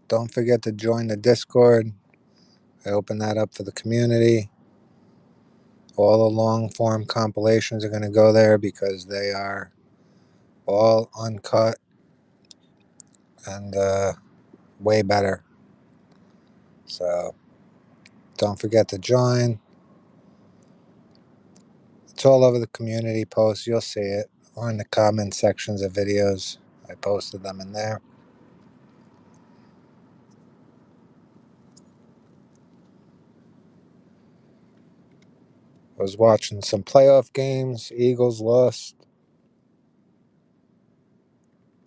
Don't forget to join the Discord. I open that up for the community. All the long form compilations are going to go there because they are all uncut and way better. So don't forget to join. It's all over the community posts. You'll see it, or in the comment sections of videos. I posted them in there. I was watching some playoff games. Eagles lost.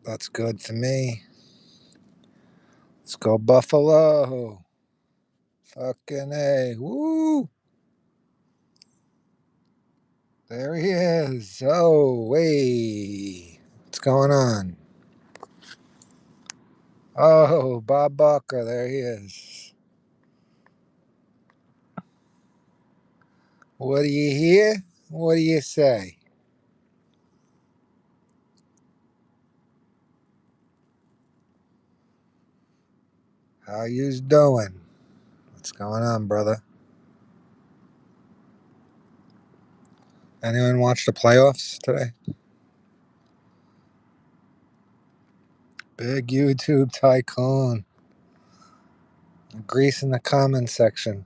That's good for me. Let's go Buffalo. Fucking A. Woo! There he is. Oh, way. What's going on? Oh, Bob Barker. There he is. What do you hear? What do you say? How yous doing? What's going on, brother? Anyone watch the playoffs today? Big YouTube tycoon. Grease in the comment section.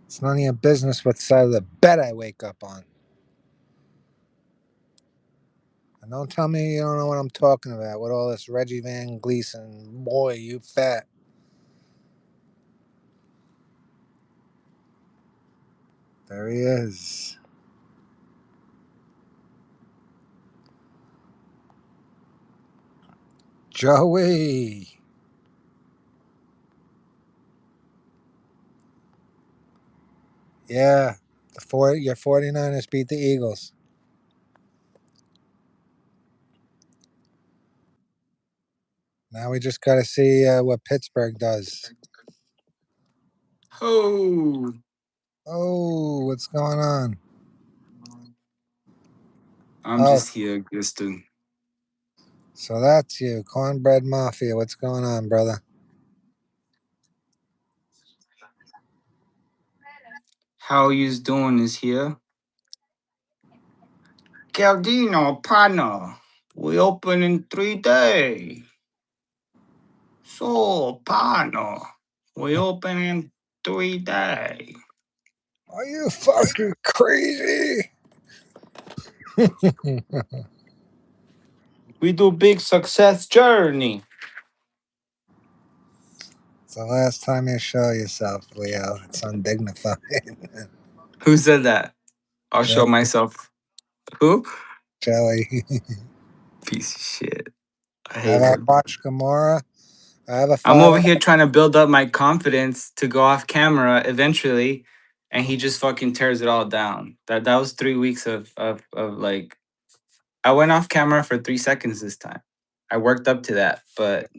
It's none of your business what side of the bed I wake up on. And don't tell me you don't know what I'm talking about with all this Reggie Van Gleason. Boy, you fat. There he is. Joey. Yeah. Your 49ers beat the Eagles. Now we just got to see what Pittsburgh does. Oh, Oh, what's going on? I'm Oh, just here, Guston. so that's you. Cornbread Mafia. What's going on, brother? How yous doing is here? Galdino, partner. We open in 3 days. So, partner. We open in 3 days. Are you fucking crazy? We do big success journey. It's the last time you show yourself, Leo. It's undignified. Who said that? I'll show Joey. myself. Who? Joey. Piece of shit. I Have hate I him. watched Gomorrah? I have a I'm five. over here trying to build up my confidence to go off camera eventually, and he just fucking tears it all down. That was 3 weeks of like I went off camera for 3 seconds this time. I worked up to that, but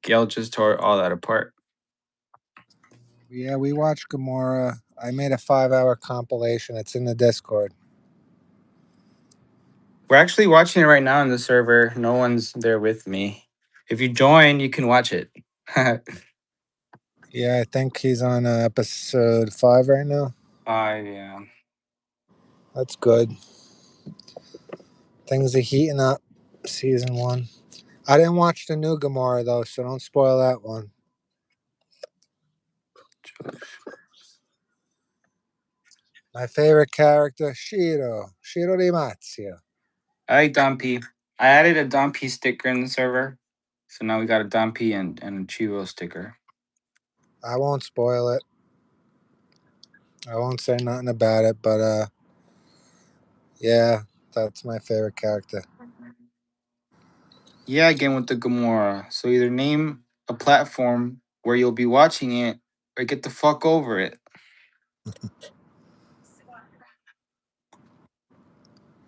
Gail just tore all that apart. Yeah, we watched Gomorrah. I made a 5 hour compilation. It's in the Discord. We're actually watching it right now on the server. No one's there with me. If you join, you can watch it. Yeah, I think he's on episode 5 right now. Yeah. That's good. Things are heating up. Season 1. I didn't watch the new Gomorrah though, so don't spoil that one. My favorite character, Shiro. Shiro Di Mazio. I like Don P. I added a Don P sticker in the server. So now we got a Don P and a Chivo sticker. I won't spoil it. I won't say nothing about it, but yeah, that's my favorite character. Yeah, again with the Gamora. So either name a platform where you'll be watching it or get the fuck over it.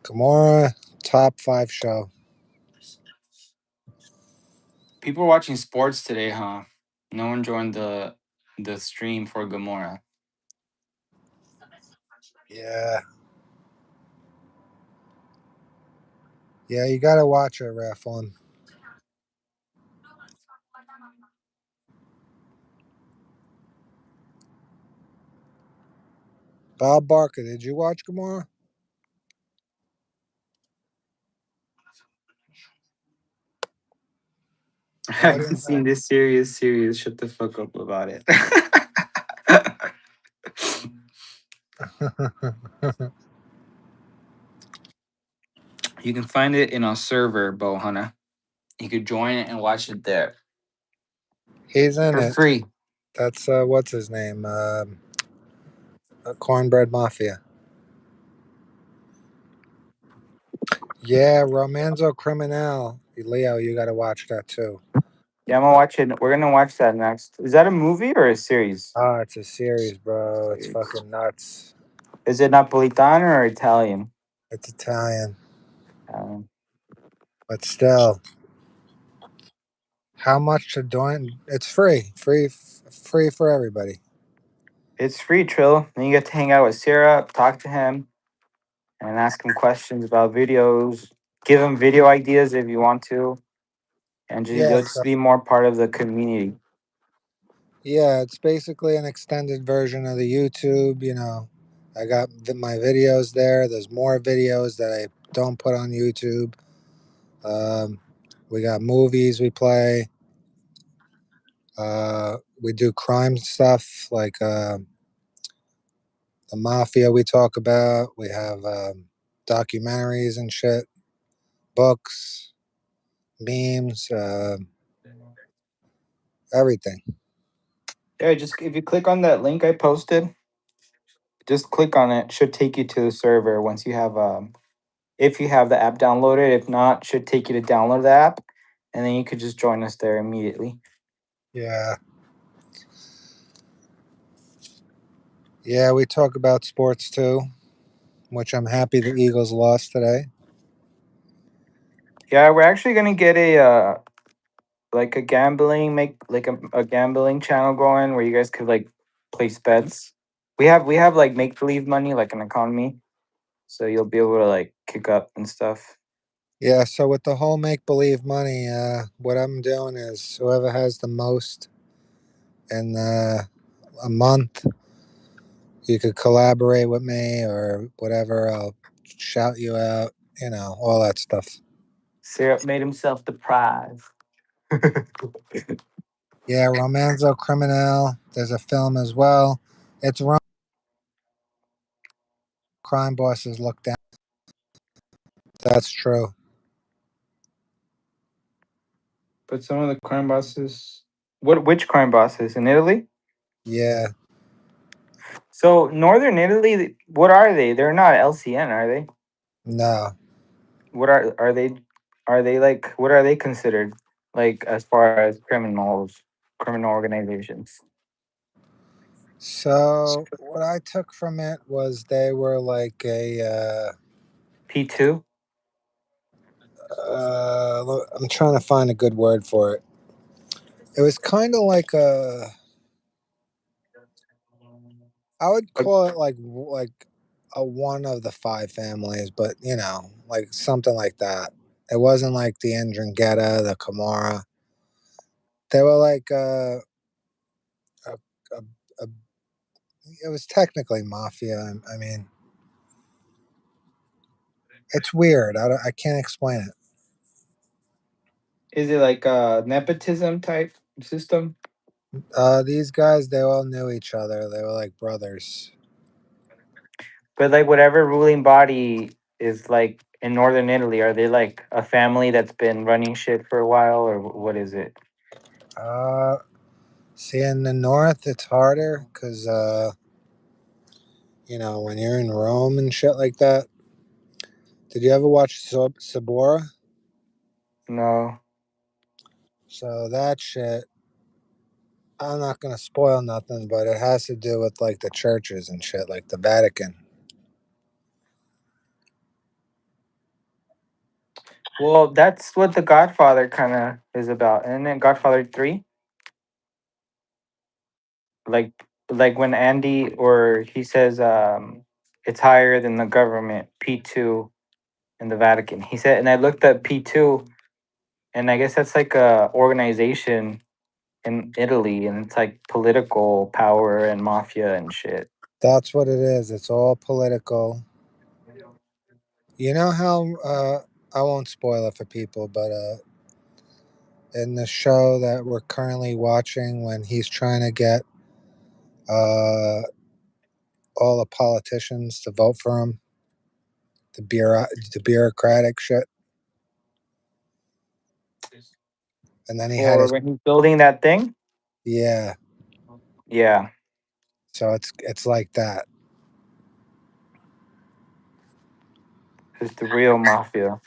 Gomorrah, top 5 show. People are watching sports today, huh? No one joined the stream for Gamora. Yeah. Yeah, you gotta watch it, Raffon. Bob Barker, did you watch Gomorrah? I haven't Audience. seen this series. Shut the fuck up about it. You can find it in our server, Bohana. You could join it and watch it there He's in for it. free. That's what's his name? Cornbread Mafia. Yeah, Romanzo Criminal. Leo, you got to watch that too. Yeah, I'm gonna watch it. We're gonna watch that next. Is that a movie or a series? Ah, it's a series, bro. It's Series. fucking nuts. Is it Napolitano or Italian? It's Italian, Um, but still, how much to join? It's free, free for everybody. it's free, Trill. Then you get to hang out with Sarah, talk to him, and ask him questions about videos. Give him video ideas if you want to, and Yeah, you'll just so be more part of the community. yeah, it's basically an extended version of the YouTube. I got my videos there. There's more videos that I don't put on YouTube. Um, we got movies we play. We do crime stuff like the mafia we talk about. We have documentaries and shit, books, memes, everything. Yeah, just if you click on that link I posted, just click on it. Should take you to the server once you have if you have the app downloaded. If not, should take you to download the app, and then you could just join us there immediately. Yeah, yeah. We talk about sports too, which I'm happy the Eagles lost today. Yeah, we're actually gonna get a like a gambling make like a gambling channel going where you guys could like place bets. We have like make believe money like an economy, so you'll be able to like kick up and stuff. Yeah. So with the whole make believe money, what I'm doing is whoever has the most in a month, you could collaborate with me or whatever. I'll shout you out. All that stuff. Syrup made himself the prize. Yeah, Romanzo Criminal. There's a film as well. It's crime bosses look down. That's true. But some of the crime bosses, which crime bosses in Italy? Yeah, So Northern Italy, what are they? They're not LCN, are they? no. What are they? Are they like what are they considered like as far as criminal organizations? So what I took from it was they were like P2. I'm trying to find a good word for it. It was kind of like I would call it like a one of the five families, but like something like that. It wasn't like the Ndrangheta, the Camorra. They were like a, a, a it was technically mafia. I mean, it's weird. I can't explain it. Is it like a nepotism type system? These guys, they all knew each other. They were like brothers. But like whatever ruling body is like in northern Italy, are they like a family that's been running shit for a while, or what is it? Uh, See, in the north, it's harder because when you're in Rome and shit like that. Did you ever watch Sabora? No. So that shit, I'm not gonna spoil nothing, but it has to do with like the churches and shit, like the Vatican. Well, that's what The Godfather kind of is about, and then Godfather 3, like like when Andy or he says it's higher than the government P2 in the Vatican. He said, and I looked up P2, and I guess that's like a organization in Italy, and it's like political power and mafia and shit. That's what it is. It's all political. You know how I won't spoil it for people, but in the show that we're currently watching, when he's trying to get uh, all the politicians to vote for him, the bureaucratic shit, and then he had For his when he's building that thing. yeah. Yeah, So it's like that. it's the real mafia.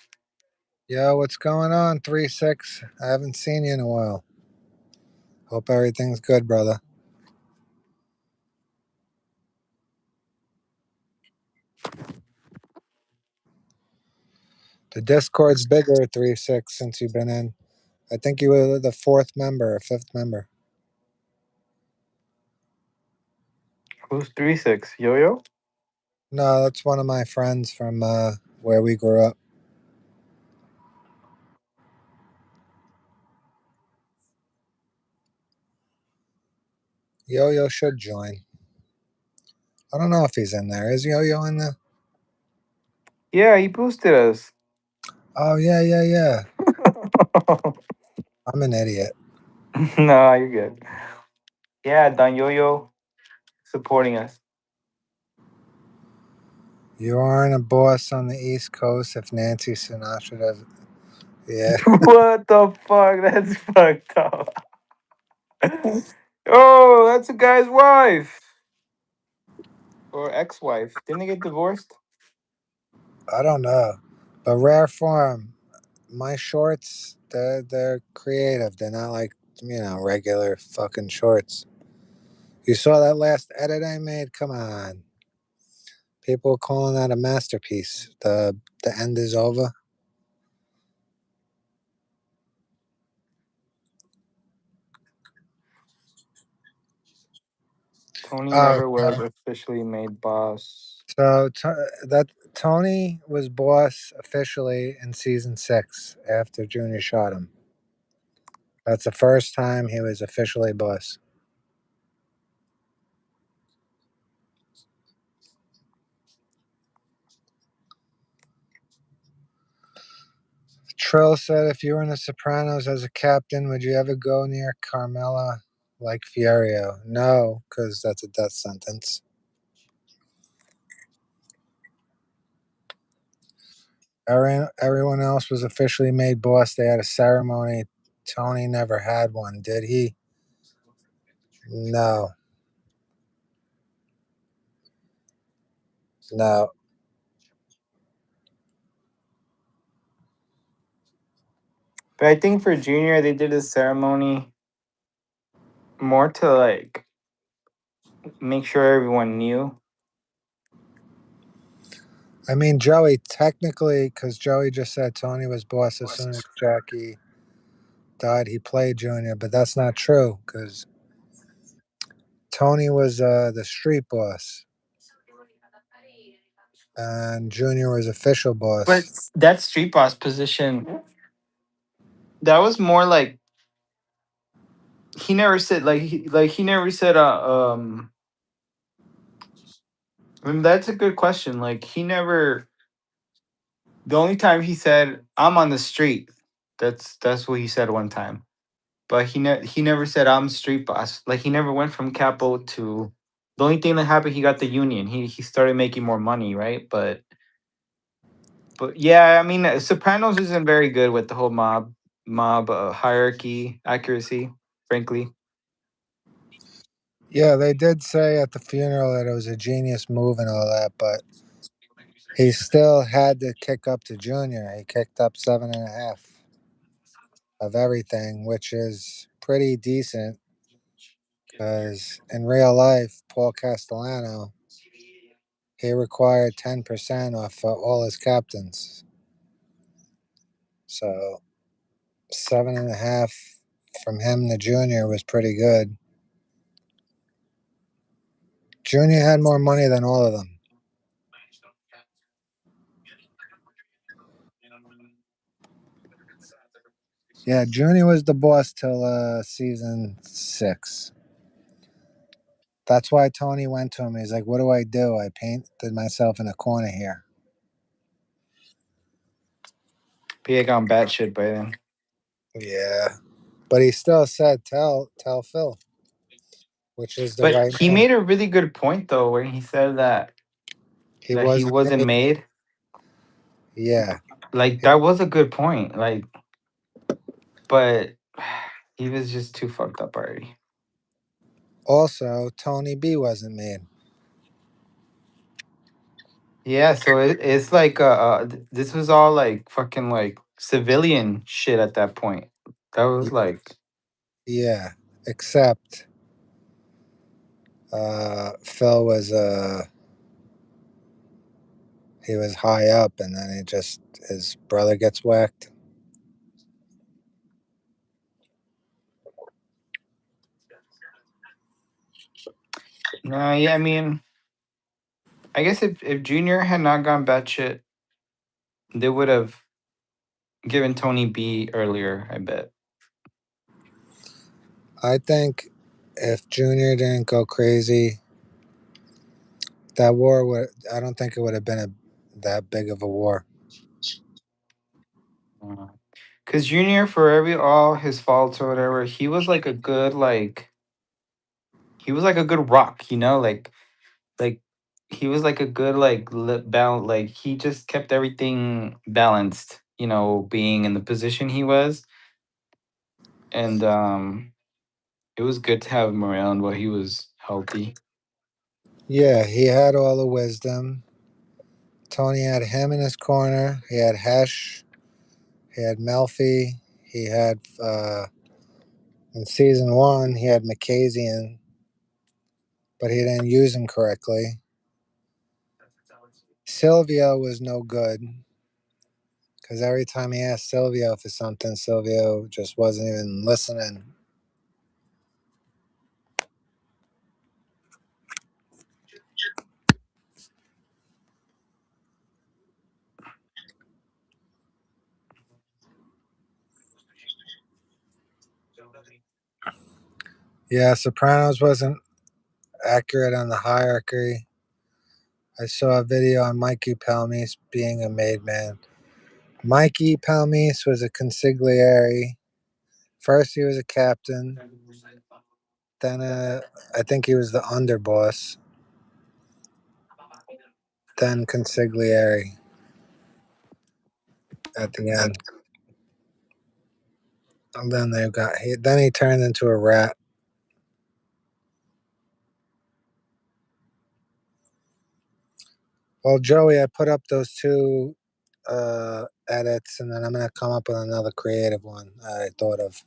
Yo, what's going on? 3-6. I haven't seen you in a while. Hope everything's good, brother. The Discord's bigger, 3-6, since you've been in. I think you were the fourth member or fifth member. Who's 3-6? Yo Yo? No, that's one of my friends from where we grew up. Yo Yo should join. I don't know if he's in there. Is Yo Yo in there? Yeah, he boosted us. Oh, yeah, yeah, yeah. I'm an idiot. No, you're good. Yeah, Don Yo Yo supporting us. You aren't a boss on the East Coast if Nancy Sinatra does. Yeah. What the fuck? That's fucked up. Oh, that's a guy's wife or ex-wife. Didn't they get divorced? I don't know. But rare form. My shorts, they're creative. They're not like, regular fucking shorts. You saw that last edit I made? Come on. People are calling that a masterpiece. The end is over. Tony Oh, never was officially made boss. so that Tony was boss officially in season 6 after Junior shot him. That's the first time he was officially boss. Trill said, if you were in The Sopranos as a captain, would you ever go near Carmela like Fierio? No, because that's a death sentence. Everyone else was officially made boss. They had a ceremony. Tony never had one, did he? No, no. But I think for Junior, they did a ceremony more to like make sure everyone knew. I mean, Joey, technically, because Joey just said Tony was boss as soon as Jackie died, he played Junior, but that's not true because Tony was the street boss and Junior was official But boss. that street boss position, that was more like he never said he never said I mean, that's a good question. Like he never. The only time he said I'm on the street, that's what he said one time. But he never said I'm street boss. Like he never went from capo to. The only thing that happened, he got the union. He started making more money, right? But yeah, I mean, Sopranos isn't very good with the whole mob hierarchy accuracy. Frankly, Yeah, they did say at the funeral that it was a genius move and all that, but he still had to kick up to Junior. He kicked up 7.5 of everything, which is pretty decent because in real life, Paul Castellano, he required 10% off all his captains. So 7.5 from him to Junior was pretty good. Junior had more money than all of them. Yeah, Junior was the boss till season 6. That's why Tony went to him. He's like, "What do I do? I painted myself in a corner here." He had gone batshit by then. Yeah, but he still said, "Tell Phil," which is the But right he move. made a really good point though, when he said He that he wasn't wasn't made. made. Yeah. Like that was a good point. Like, but he was just too fucked up already. Also, Tony B wasn't made. Yeah, so it's like this was all like fucking like civilian shit at that point. That was like Yeah, except Phil was he was high up, and then he just his brother gets whacked. no, yeah. I mean, I guess if Junior had not gone batshit, they would have given Tony B earlier. I bet. I think if Junior didn't go crazy, that war would. I don't think it would have been that big of a war. Because Junior, for every all his faults or whatever, he was like a good like he was like a good rock, like he was like a good like balance. Like he just kept everything balanced, being in the position he was, and it was good to have him around while he was healthy. Yeah, he had all the wisdom. Tony had him in his corner. He had Hesh. He had Melfi. He had in season one. He had Makazian, but he didn't use him correctly. Silvio was no good because every time he asked Silvio for something, Silvio just wasn't even listening. Yeah, Sopranos wasn't accurate on the hierarchy. I saw a video on Mikey Palmise being a made man. Mikey Palmise was a consigliere. First, he was a captain. Then, I think he was the underboss. Then consigliere at the end. And then then he turned into a rat. Well, Joey, I put up those two edits, and then I'm gonna come up with another creative one I thought of.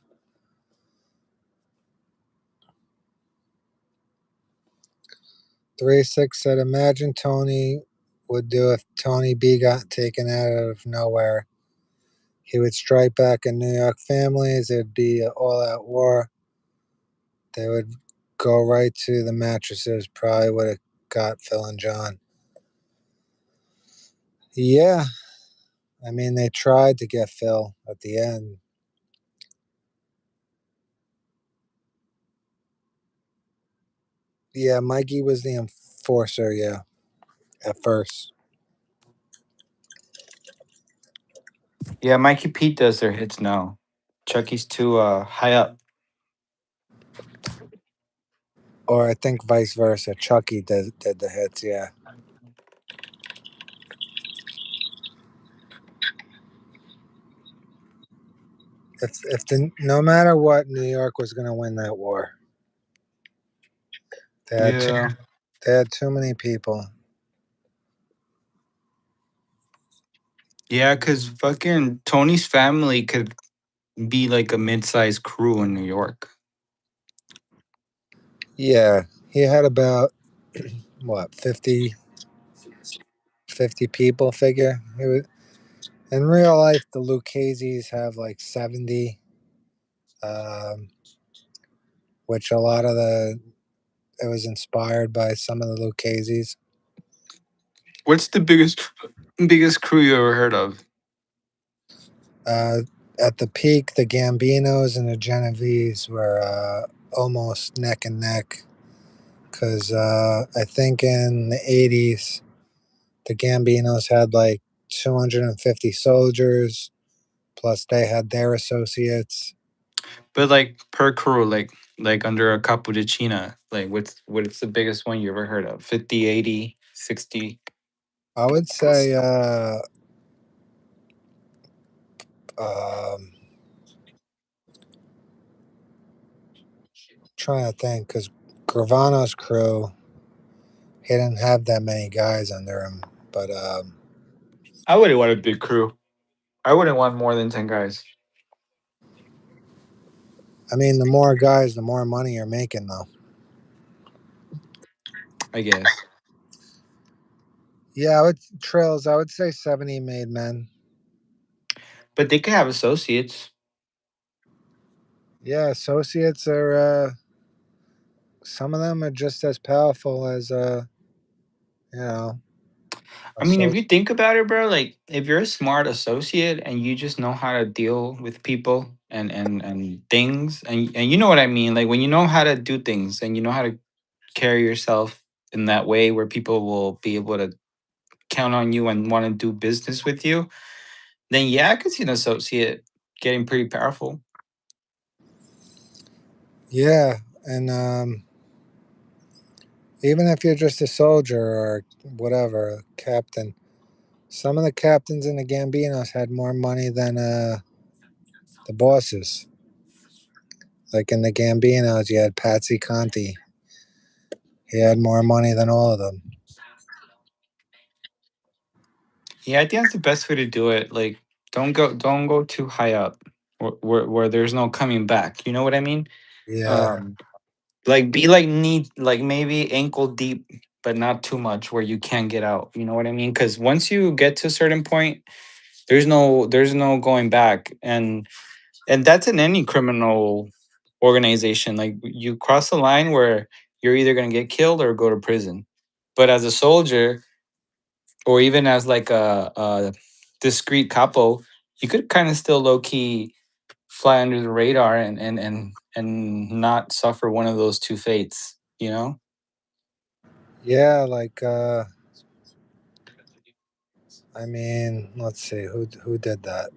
3-6 said, "Imagine Tony would do if Tony B got taken out of nowhere. He would strike back in New York families. It'd be an all-out war. They would go right to the mattresses. Probably would have got Phil and John." Yeah, I mean they tried to get Phil at the end. Yeah, Mikey was the enforcer. Yeah, at first. Yeah, Mikey Pete does their hits now. Chucky's too high up. Or I think vice versa. Chucky did the hits. Yeah. If the no matter what, New York was going to win that war. They had too, Yeah. they had too many people. Yeah, because fucking Tony's family could be like a mid-sized crew in New York. Yeah, he had about what 50 people figure. He was, in real life, the Lucchese's have like 70, um, which a lot of it was inspired by some of the Lucchese's. What's the biggest crew you ever heard of? Uh, at the peak, the Gambinos and the Genovese were almost neck and neck because I think in the 80s, the Gambinos had like 250 soldiers, plus they had their associates. But like per crew, like under a cappuccina, like what's the biggest one you ever heard of? 50, 80, 60. I would say, um, trying to think, because Gravano's crew, he didn't have that many guys under him. But I wouldn't want a big crew. I wouldn't want more than 10 guys, I mean, the more guys, the more money you're making, though. I guess. Yeah, I would say 70 made men. But they could have associates. Yeah, associates are, some of them are just as powerful as, you know, I mean, if associates. you think about it, bro, like if you're a smart associate and you just know how to deal with people and things, and you know what I mean, like when you know how to do things and you know how to carry yourself in that way where people will be able to count on you and want to do business with you, then yeah, I could see an associate getting pretty powerful. Yeah, and even if you're just a soldier or whatever, captain, some of the captains in the Gambinos had more money than the bosses. Like in the Gambinos, you had Patsy Conti. He had more money than all of them. Yeah, I think that's the best way to do it. Like, don't go too high up, where there's no coming back. You know what I mean? Yeah, Um, like be like knee, like maybe ankle deep, but not too much where you can't get out. You know what I mean? Because once you get to a certain point, there's no going back, and that's in any criminal organization. Like you cross the line where you're either gonna get killed or go to prison. But as a soldier, or even as like a discreet capo, you could kind of still low key fly under the radar and not suffer one of those two fates. You know, yeah. Like, I mean, let's see who did that.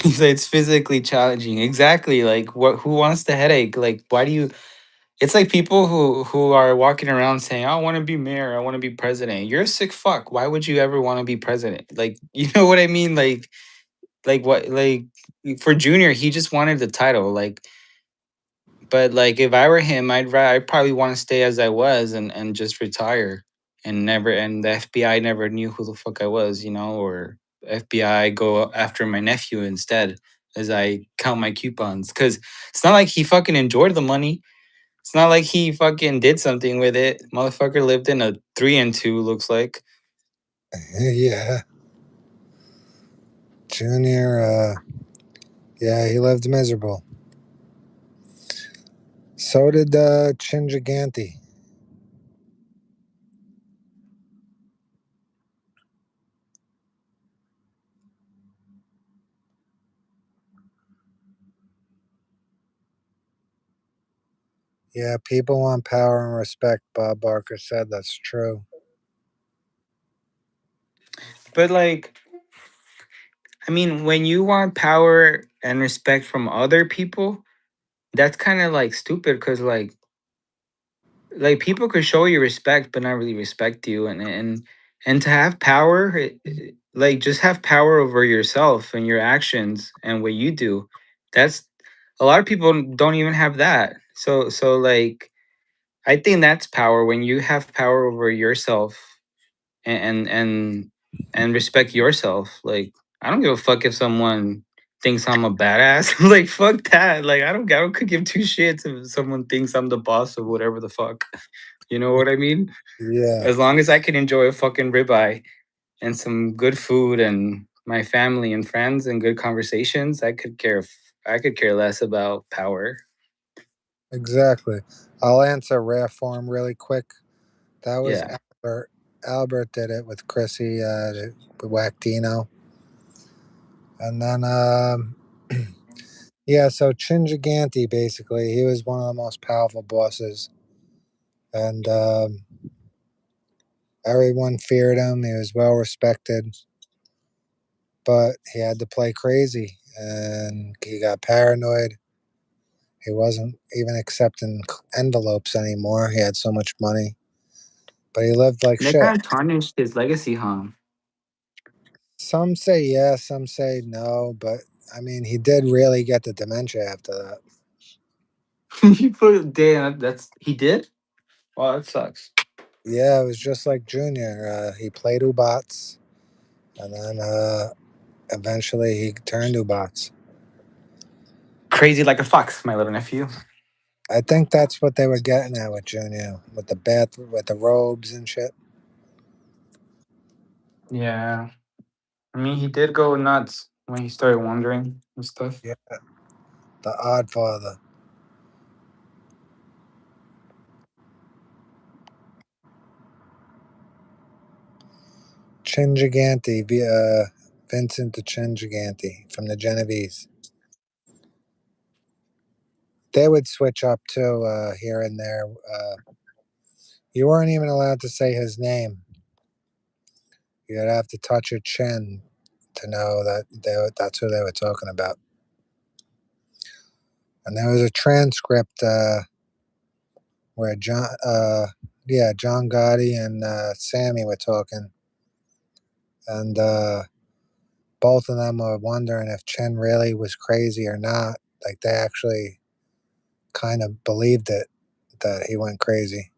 it's physically challenging. Exactly. Like what? Who wants the headache? Like why do you? It's like people who are walking around saying, "I want to be mayor. I want to be president." You're a sick fuck. Why would you ever want to be president? Like, you know what I mean? Like what? Like for Junior, he just wanted the title. Like, but like if I were him, I'd probably want to stay as I was and just retire and never and the FBI never knew who the fuck I was, or FBI go after my nephew instead as I count my coupons because it's not like he fucking enjoyed the money. It's not like he fucking did something with it. Motherfucker lived in a 3 and 2, looks like. Yeah, Junior. Yeah, he lived miserable. So did Chingiganti. Yeah, people want power and respect. Bob Barker said that's true. But like, I mean, when you want power and respect from other people, that's kind of like stupid because like people could show you respect but not really respect you and to have power like just have power over yourself and your actions and what you do. That's a lot of people don't even have that. So like I think that's power when you have power over yourself and and and, and respect yourself. Like I don't give a fuck if someone thinks I'm a badass. Like fuck that. Like I don't could give two shits if someone thinks I'm the boss of whatever the fuck. You know what I mean? Yeah, As long as I can enjoy a fucking ribeye and some good food and my family and friends and good conversations, I could care less about power. exactly. I'll answer rare form really quick. That was Yeah. Albert. Albert did it with Chrissy, the Wactino. And then, yeah, so Chingiganti, basically, he was one of the most powerful bosses and everyone feared him. He was well respected, but he had to play crazy, and he got paranoid. He wasn't even accepting envelopes anymore. He had so much money, but he lived like That shit. kind of tarnished his legacy, huh? Some say yes, some say no, but I mean, he did really get the dementia after that. You put damn. That's he did. Wow, that sucks. Yeah, it was just like Junior. He played Ubats, and then eventually he turned Ubats. Crazy like a fox, my little nephew. I think that's what they were getting at with Junior, with the with the robes and shit. Yeah, I mean he did go nuts when he started wandering and stuff. Yeah, the Odd Father. Chin Gigante, Vincent the Chin Gigante from the Genovese. They would switch up too, here and there. You weren't even allowed to say his name. You'd have to touch your chin to know that that's who they were talking about. And there was a transcript where John Gotti and Sammy were talking, and both of them were wondering if Chin really was crazy or not. Like they actually kind of believed it that he went crazy.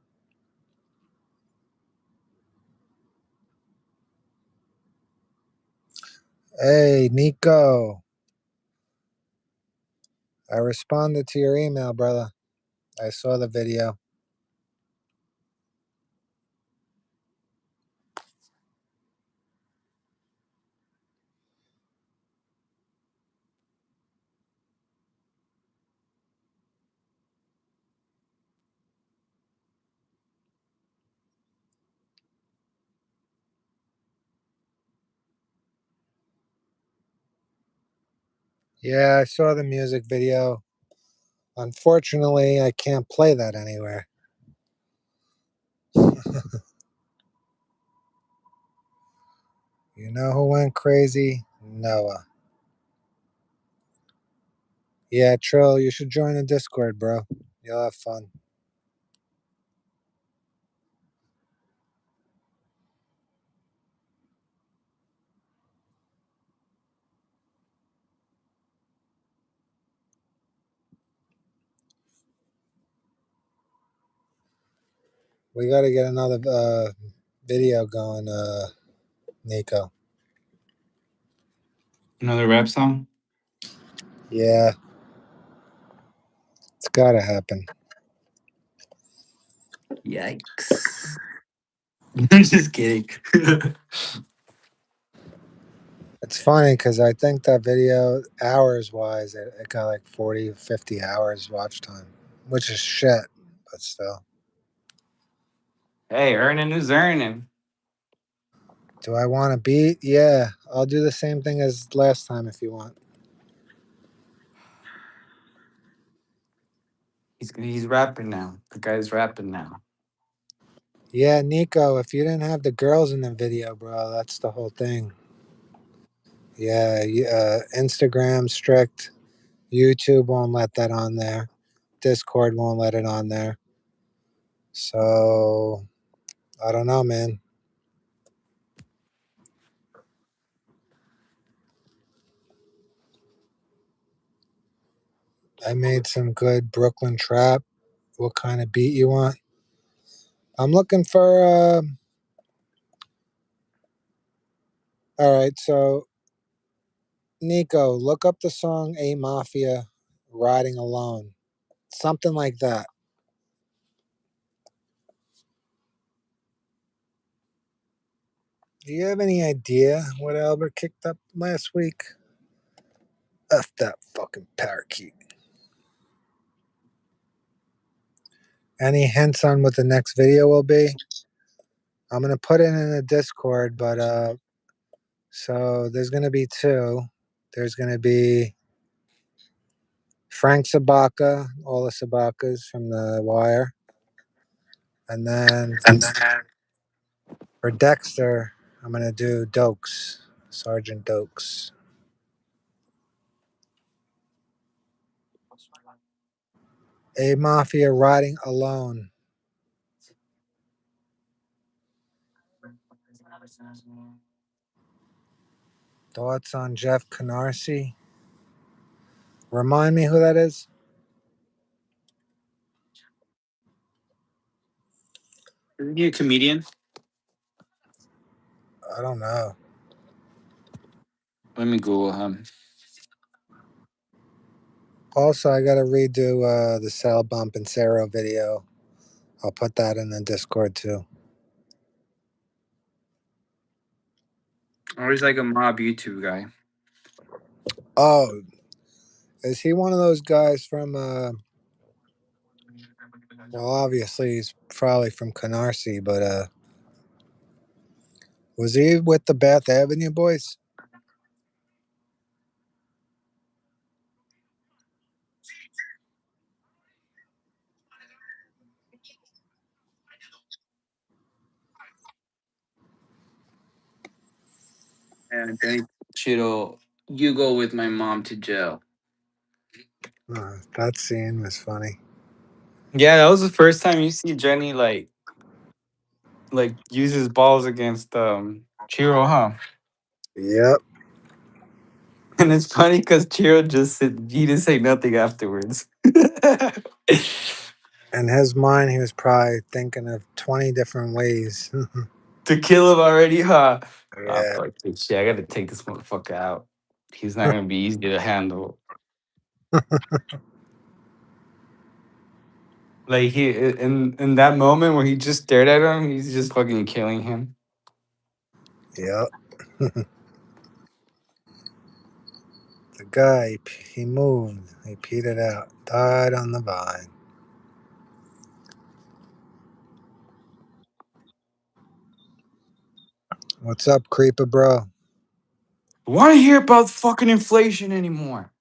Hey, Nico, I responded to your email, brother. I saw the video. Yeah, I saw the music video. Unfortunately, I can't play that anywhere. You know who went crazy? Noah. Yeah, Trill, you should join the Discord, bro. You'll have fun. We got to get another video going, Nico. Another rap song. Yeah, it's got to happen. Yikes! I'm just kidding. It's funny because I think that video, hours wise, it got like 40, 50 hours watch time, which is shit, but still. Hey, earning is earning. Do I want to beat? Yeah, I'll do the same thing as last time if you want. He's rapping now. The guy's rapping now. Yeah, Nico, if you didn't have the girls in the video, bro, that's the whole thing. Yeah, Instagram strict. YouTube won't let that on there. Discord won't let it on there. So I don't know, man. I made some good Brooklyn trap. What kind of beat you want? I'm looking for. All right, so Nico, look up the song "A Mafia," "Riding Alone," something like that. Do you have any idea what Albert kicked up last week? F that fucking parakeet. Any hints on what the next video will be? I'm gonna put it in the Discord, but so there's gonna be two. There's gonna be Frank Sabaka, all the Sabakas from The Wire, And then for Dexter, I'm gonna do Dokes, Sergeant Dokes. A mafia riding alone. Thoughts on Jeff Canarsie? Remind me who that is? Isn't he a comedian? I don't know. Let me Google him. Also, I gotta redo the Cell Bump and Sarah video. I'll put that in the Discord too. Or he's like a mob YouTube guy. Oh, is he one of those guys from? Well, obviously he's probably from Canarsie, but was he with the Bath Avenue Boys? And then Cheeto, you go with my mom to jail. That scene was funny. Yeah, that was the first time you see Jenny like use his balls against Chiro, huh? Yep. And it's funny because Chiro just said he didn't say nothing afterwards. In his mind, he was probably thinking of 20 different ways. To kill him already, huh? Ah, Yeah. fuck this shit. I gotta take this motherfucker out. He's not gonna be easy to handle. Like he in that moment where he just stared at him, he's just fucking killing him. Yep. The guy, he moved. He petered out. Died on the vine. What's up, creeper bro? Want to hear about fucking inflation anymore?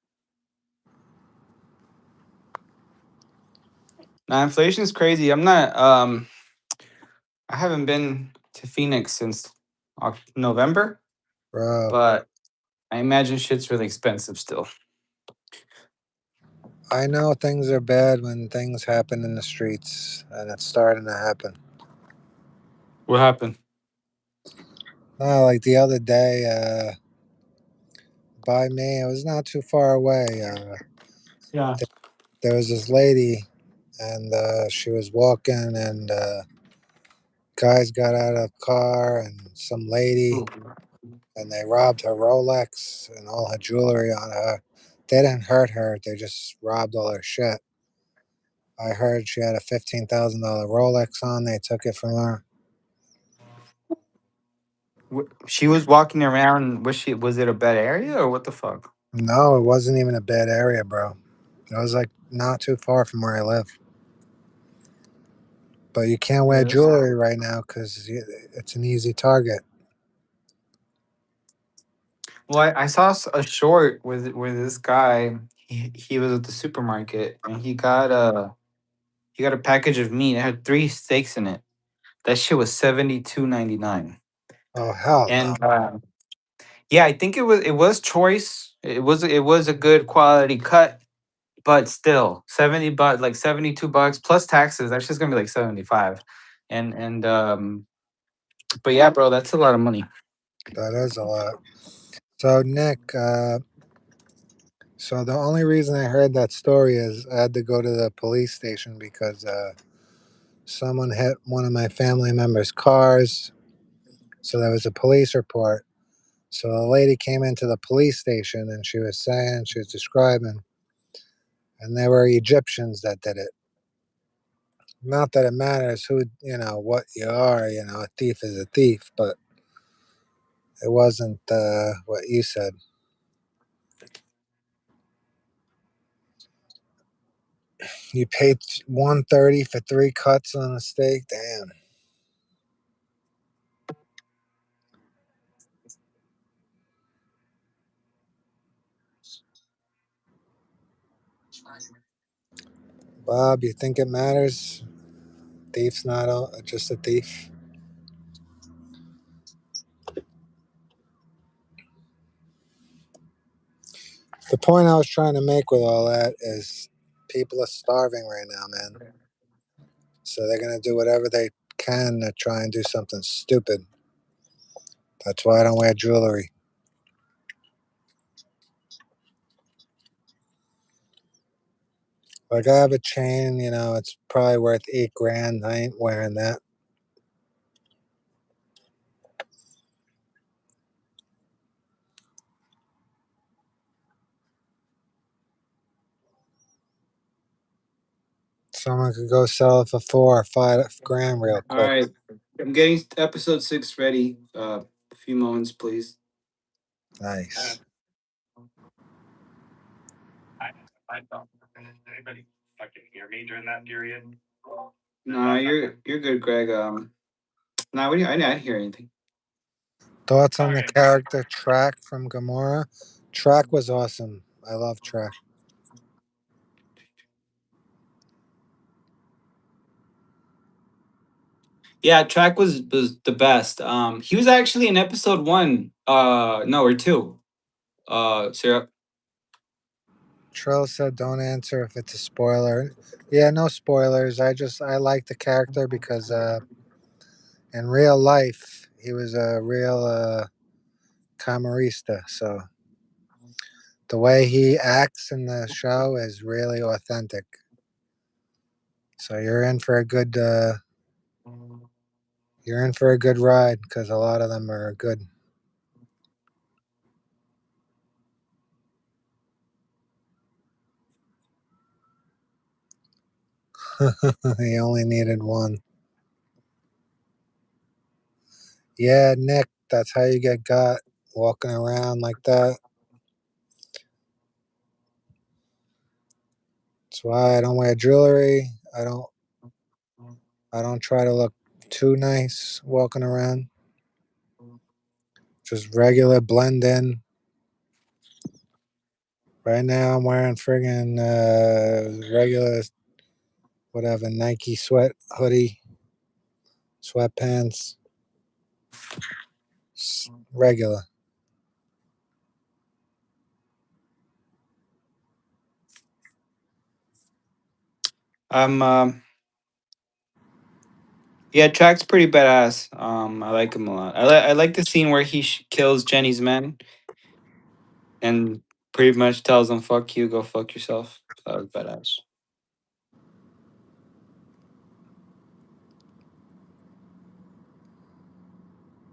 Nah, inflation is crazy. I'm not. I haven't been to Phoenix since November, Bro, but I imagine shit's really expensive still. I know things are bad when things happen in the streets, and it's starting to happen. What happened? No, like the other day, by me, it was not too far away. Yeah. There was this lady, and she was walking, and guys got out of the car, and some lady, and they robbed her Rolex and all her jewelry on her. They didn't hurt her; they just robbed all her shit. I heard she had a $15,000 Rolex on. They took it from her. She was walking around. Was it a bad area or what the fuck? No, it wasn't even a bad area, bro. It was like not too far from where I live. But you can't wear Yes. jewelry right now because it's an easy target. Well, I saw a short with this guy. He was at the supermarket and he got a package of meat. It had three steaks in it. That shit was $72.99. Oh hell no! And yeah, I think it was choice. It was a good quality cut, but still 70 bucks, like $72 plus taxes. That's just gonna be like 75. And but yeah, bro, that's a lot of money. That is a lot. So Nick, so the only reason I heard that story is I had to go to the police station because someone hit one of my family members' cars. So there was a police report. So a lady came into the police station and she was describing, and they were Egyptians that did it. Not that it matters who, what you are, a thief is a thief, but it wasn't what you said. You paid 130 for three cuts on a steak. Damn, Bob, you think it matters? thief's not just a thief. The point I was trying to make with all that is people are starving right now, man. So they're gonna do whatever they can to try and do something stupid. That's why I don't wear jewelry. Like I have a chain, it's probably worth 8 grand. I ain't wearing that. Someone could go sell it for 4 or 5 grand real All quick. right, I'm getting episode 6 ready. A few moments, please. Nice. No, you're good, Greg. No, I didn't hear anything. Thoughts on the character Track from Gomorrah? Track was awesome. I love Track. Yeah, track was the best. He was actually in episode 1. No, or 2. Syrup. Trill said don't answer if it's a spoiler. Yeah, no spoilers. I like the character because in real life he was a real camarista. So the way he acts in the show is really authentic. So you're in for a good ride because a lot of them are good. He only needed one. Yeah, Nick, that's how you get got walking around like that. That's why I don't wear jewelry. I don't try to look too nice walking around. Just regular blend in. Right now I'm wearing friggin' regular whatever Nike sweat hoodie, sweatpants, regular. Um, yeah, track's pretty badass. I like him a lot. I like the scene where he kills Jenny's men and pretty much tells them "fuck you, go fuck yourself." That was badass.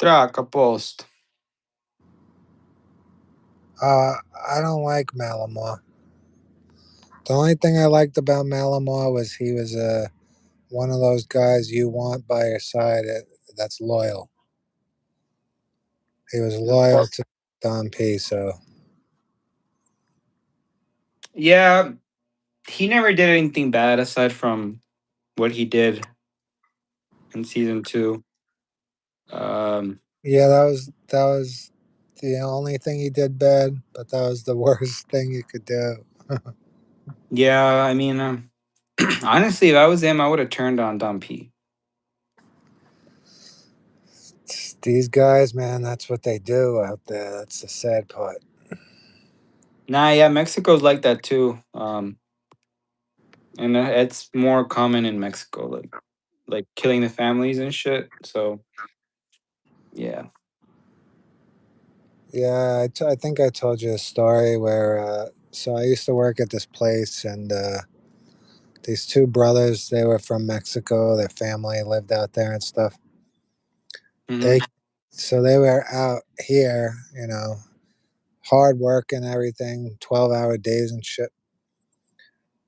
Track a post. Uh, I don't like Malamar. The only thing I liked about Malamar was he was one of those guys you want by your side that's loyal. He was loyal to Don P. So Yeah, he never did anything bad aside from what he did in season 2. Um, yeah, that was the only thing he did bad, but that was the worst thing you could do. yeah, I mean, honestly, if I was him, I would have turned on Dom P. These guys, man, that's what they do out there. That's the sad part. Nah, yeah, Mexico's like that too. And it's more common in Mexico, like killing the families and shit. So yeah. Yeah, I think I told you a story where so I used to work at this place, and these two brothers, they were from Mexico. Their family lived out there and stuff. Hmm. They so they were out here, hard work and everything, 12-hour days and shit.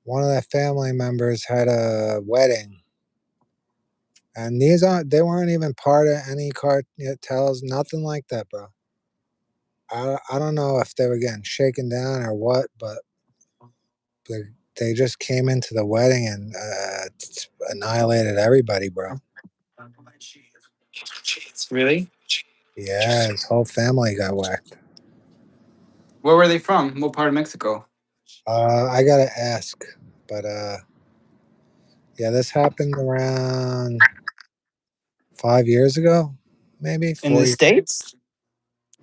One of their family members had a wedding, and they weren't even part of any cartels, nothing like that, bro. I don't know if they were getting shaken down or what, but they, they just came into the wedding and annihilated everybody, bro. Really? Yeah, his whole family got whacked. Where were they from? What part of Mexico? I gotta ask, but Yeah, this happened around 5 years ago, maybe In four the years. States?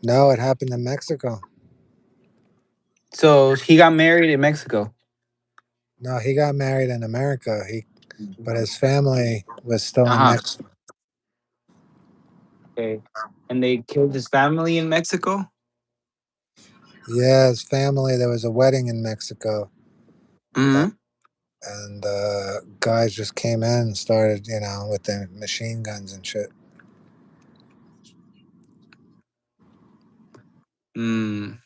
No, it happened in Mexico. So he got married in Mexico. No, he got married in America. But his family was still Uh in huh. Mexico. Okay. And they killed his family in Mexico? Yeah, his family. There was a wedding in Mexico, Hmm. and guys just came in and started, with their machine guns and shit. Mm.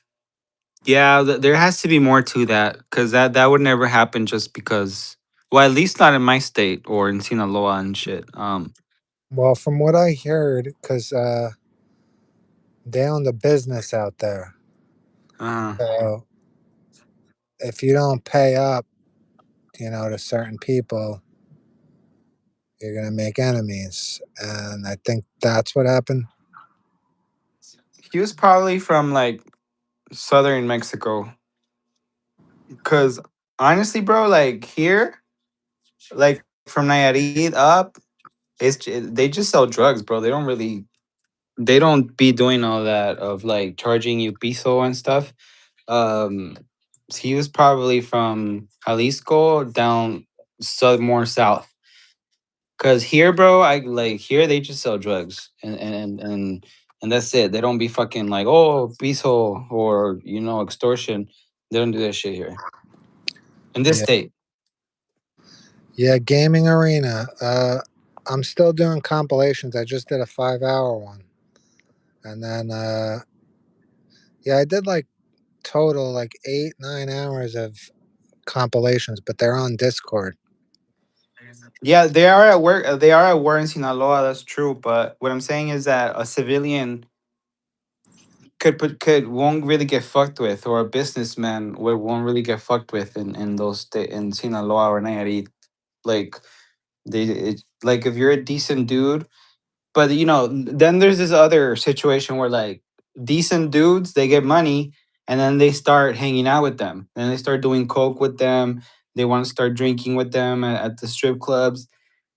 Yeah, there has to be more to that because that would never happen just because. Well, at least not in my state or in Sinaloa and shit. Well, from what I heard, because they own the business out there, Uh, so if you don't pay up, to certain people, you're gonna make enemies, and I think that's what happened. he was probably from like southern Mexico. Cause honestly, bro, like here, like from Nayarit up, they just sell drugs, bro. They don't be doing all that of like charging you piso and stuff. Um, he was probably from Jalisco down more south. Cause here, bro, I like here they just sell drugs and that's it. They don't be fucking like piso or extortion. They don't do that shit here in this Yeah, state. yeah, gaming arena. I'm still doing compilations. I just did a 5 hour one, and then yeah, I did like total like 8 9 hours of compilations, but they're on Discord. Yeah, they are at work. They are at war in Sinaloa. That's true. But what I'm saying is that a civilian could won't really get fucked with, or a businessman won't really get fucked with in in Sinaloa or Nayarit. Like like if you're a decent dude. But then there's this other situation where like decent dudes they get money and then they start hanging out with them. Then they start doing coke with them. They want to start drinking with them at the strip clubs,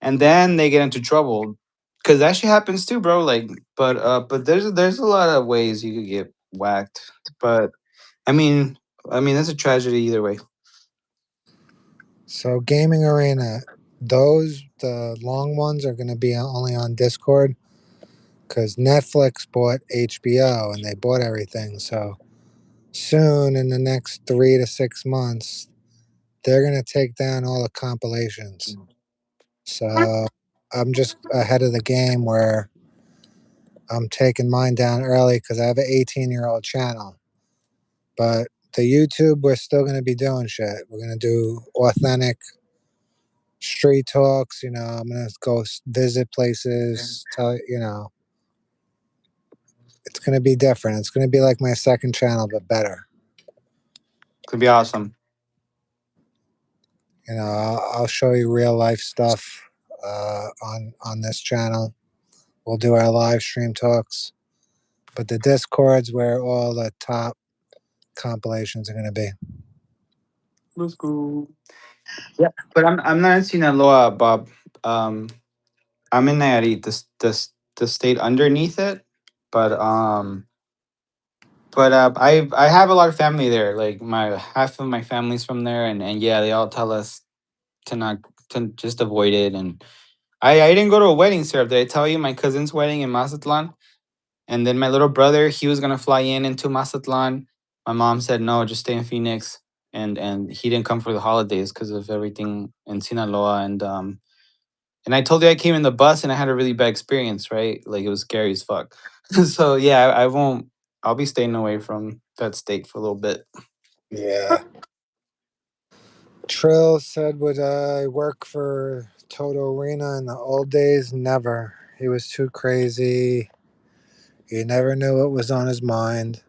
and then they get into trouble because that shit happens too, bro. Like, but there's a lot of ways you could get whacked. But I mean, that's a tragedy either way. So gaming arena, the long ones are going to be only on Discord because Netflix bought HBO and they bought everything. So soon, in the next 3 to 6 months, they're going to take down all the compilations. So I'm just ahead of the game where I'm taking mine down early because I have an 18-year-old channel. But the YouTube, we're still going to be doing shit. We're going to do authentic street talks. I'm going to go visit places, it's going to be different. It's going to be like my second channel, but better. Could be awesome. I'll show you real life stuff on this channel. We'll do our live stream talks, but the Discord's where all the top compilations are going to be. Let's go. Yeah, but I'm not in Sinaloa, Bob. Um, I'm in Nayarit, the state underneath it, but I have a lot of family there. Like my half of my family's from there, and yeah, they all tell us to not to just avoid it. And I didn't go to a wedding, sir. Did I tell you my cousin's wedding in Mazatlan? And then my little brother, he was gonna fly into Mazatlan. My mom said no, just stay in Phoenix, and he didn't come for the holidays because of everything in Sinaloa and I told you I came in the bus and I had a really bad experience, right? Like it was scary as fuck. So yeah, I won't. I'll be staying away from that state for a little bit. Yeah. Trill said, would I work for Toto Arena in the old days? Never. He was too crazy. You never knew what was on his mind.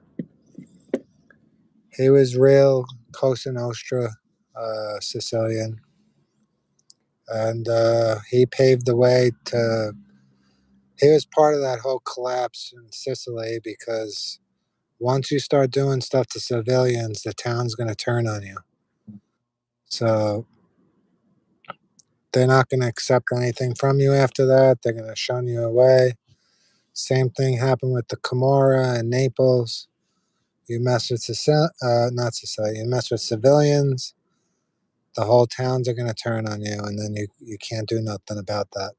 He was real Cosa Nostra, Sicilian. And he paved the way to. He was part of that whole collapse in Sicily because once you start doing stuff to civilians, the town's going to turn on you. So They're not going to accept anything from you after that. They're going to shun you away. Same thing happened with the Gomorrah and Naples. You mess with not society. You mess with civilians, the whole towns are going to turn on you, and then you can't do nothing about that.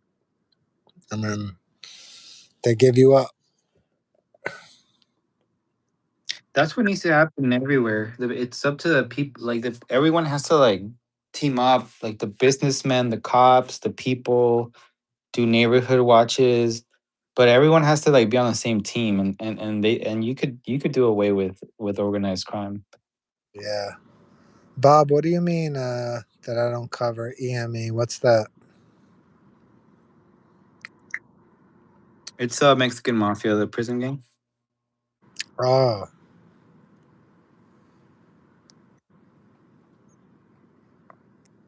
I mean, they give you up. That's what needs to happen everywhere. It's up to the people. Like everyone has to like team up. Like the businessmen, the cops, the people do neighborhood watches, but everyone has to like be on the same team. And you could do away with organized crime. Yeah, Bob. What do you mean that I don't cover EME? What's that? It's Mexican mafia, the prison gang. Oh,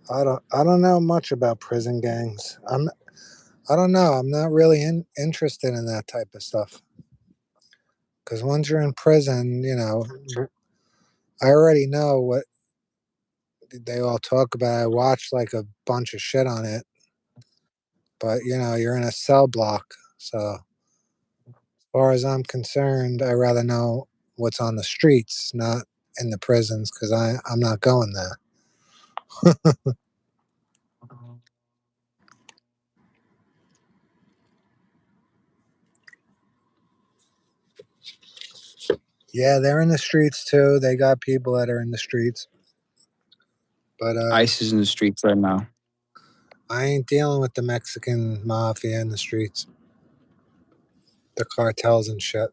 I don't know much about prison gangs. I don't know. I'm not really interested in that type of stuff. Because once you're in prison, I already know what they all talk about. I watched like a bunch of shit on it, but you're in a cell block. So, as far as I'm concerned, I rather know what's on the streets, not in the prisons, because I'm not going there. Yeah, they're in the streets too. They got people that are in the streets, but ICE is in the streets right now. I ain't dealing with the Mexican mafia in the streets, the cartels and shit.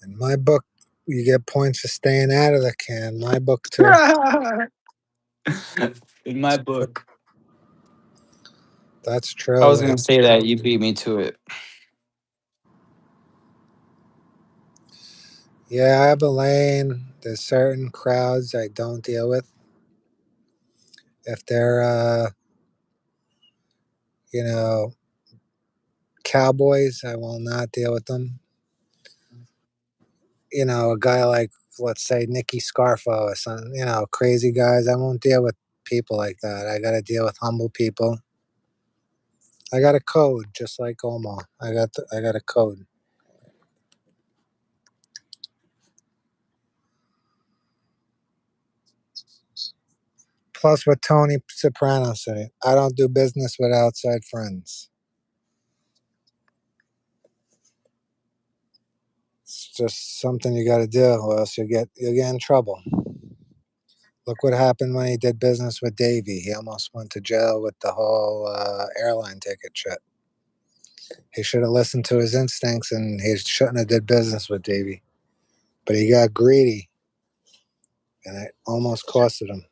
In my book, you get points for staying out of the can. My book too. In my book, That's I true. was gonna say that you beat me to it. Yeah, I have a lane. There's certain crowds I don't deal with. If they're, you know, cowboys, I will not deal with them. A guy like, let's say, Nicky Scarfo or something, crazy guys, I won't deal with people like that. I got to deal with humble people. I got a code, just like Omar. I got a code. Plus, what Tony Soprano said, I don't do business with outside friends. It's just something you got to do, or else you'll get in trouble. Look what happened when he did business with Davy. He almost went to jail with the whole airline ticket shit. He should have listened to his instincts, and he shouldn't have did business with Davy. But he got greedy, and it almost costed him.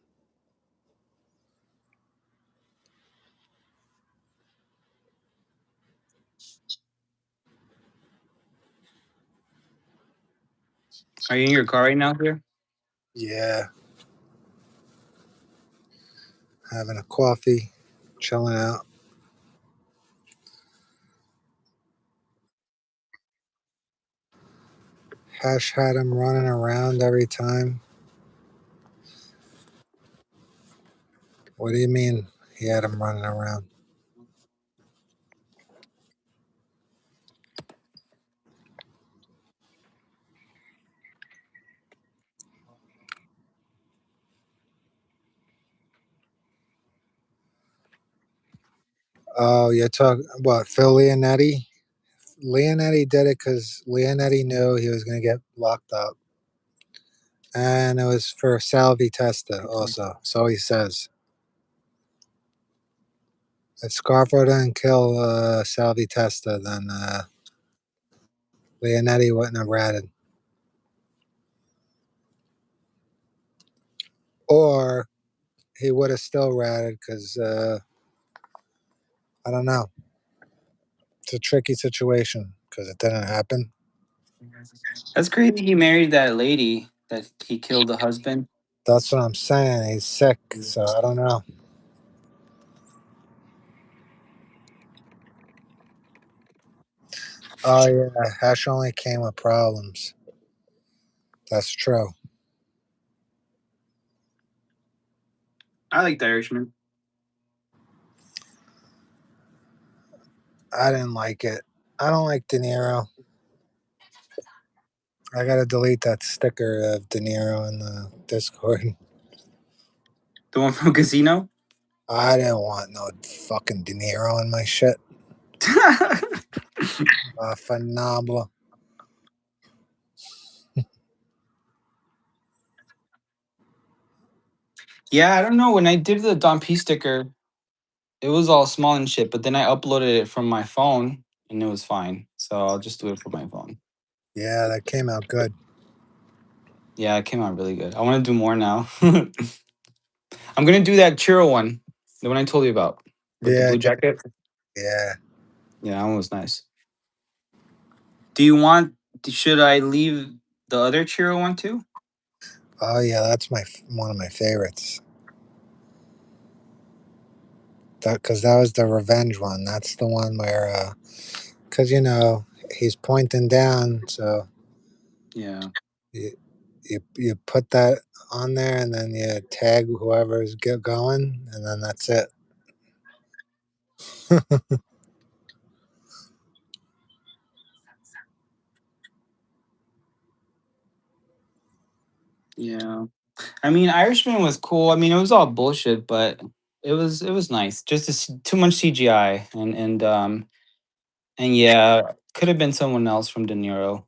Are you in your car right now, here? Yeah, having a coffee, chilling out. Hash had him running around every time. What do you mean he had him running around? Oh, you're talking what? Phil Leonetti? Leonetti did it because Leonetti knew he was going to get locked up. And it was for Salvi Testa also. So he says. If Scarfo didn't kill Salvi Testa, then Leonetti wouldn't have ratted. Or he would have still ratted because, I don't know. It's a tricky situation because it didn't happen. That's crazy. He married that lady that he killed the husband. That's what I'm saying. He's sick, so I don't know. Oh yeah, hash only came with problems. That's true. I like the Irishman. I didn't like it. I don't like De Niro. I gotta delete that sticker of De Niro in the Discord. The one from Casino. I didn't want no fucking De Niro in my shit. Phenomenal. Yeah, I don't know. When I did the Don P sticker, it was all small and shit. But then I uploaded it from my phone, and it was fine. So I'll just do it from my phone. Yeah, that came out good. Yeah, it came out really good. I want to do more now. I'm gonna do that churro one, the one I told you about with the Yeah, blue jacket. yeah. Yeah, that one was nice. Do you want? Should I leave the other churro one too? Oh yeah, that's one of my favorites. That because that was the revenge one. That's the one where, because he's pointing down, so Yeah. you, you put that on there, and then you tag whoever's get going, and then that's it. Yeah. I mean, Irishman was cool. I mean, it was all bullshit, but it was nice. Just too much CGI and yeah, could have been someone else from De Niro.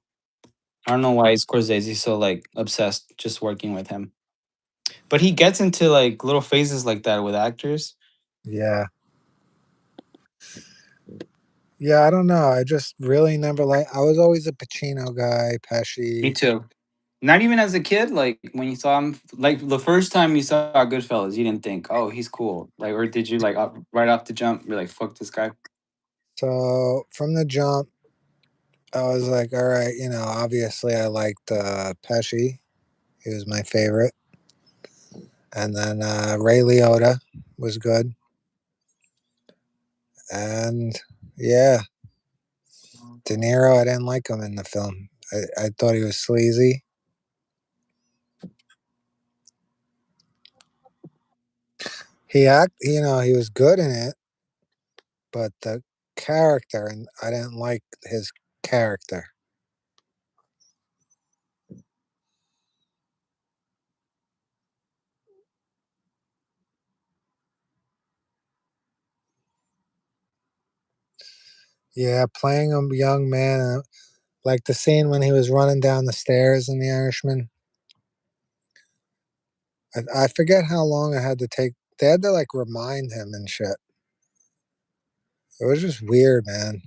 I don't know why Scorsese's so like obsessed just working with him. But he gets into like little phases like that with actors. Yeah, yeah. I don't know. I just really never like. I was always a Pacino guy, Me Pesci. too. Not even as a kid, like when you saw him, like the first time you saw Goodfellas, you didn't think, "Oh, he's cool." Like, or did you like right off the jump, you're like, "Fuck this guy." So from the jump, I was like, all right, obviously I liked Pesci. He was my favorite. And then Ray Liotta was good. And yeah, De Niro, I didn't like him in the film. I thought he was sleazy. He was good in it, but the character, and I didn't like his character. Yeah, playing a young man, like the scene when he was running down the stairs in The Irishman. I forget how long I had to take. They had to like remind him and shit. It was just weird, man.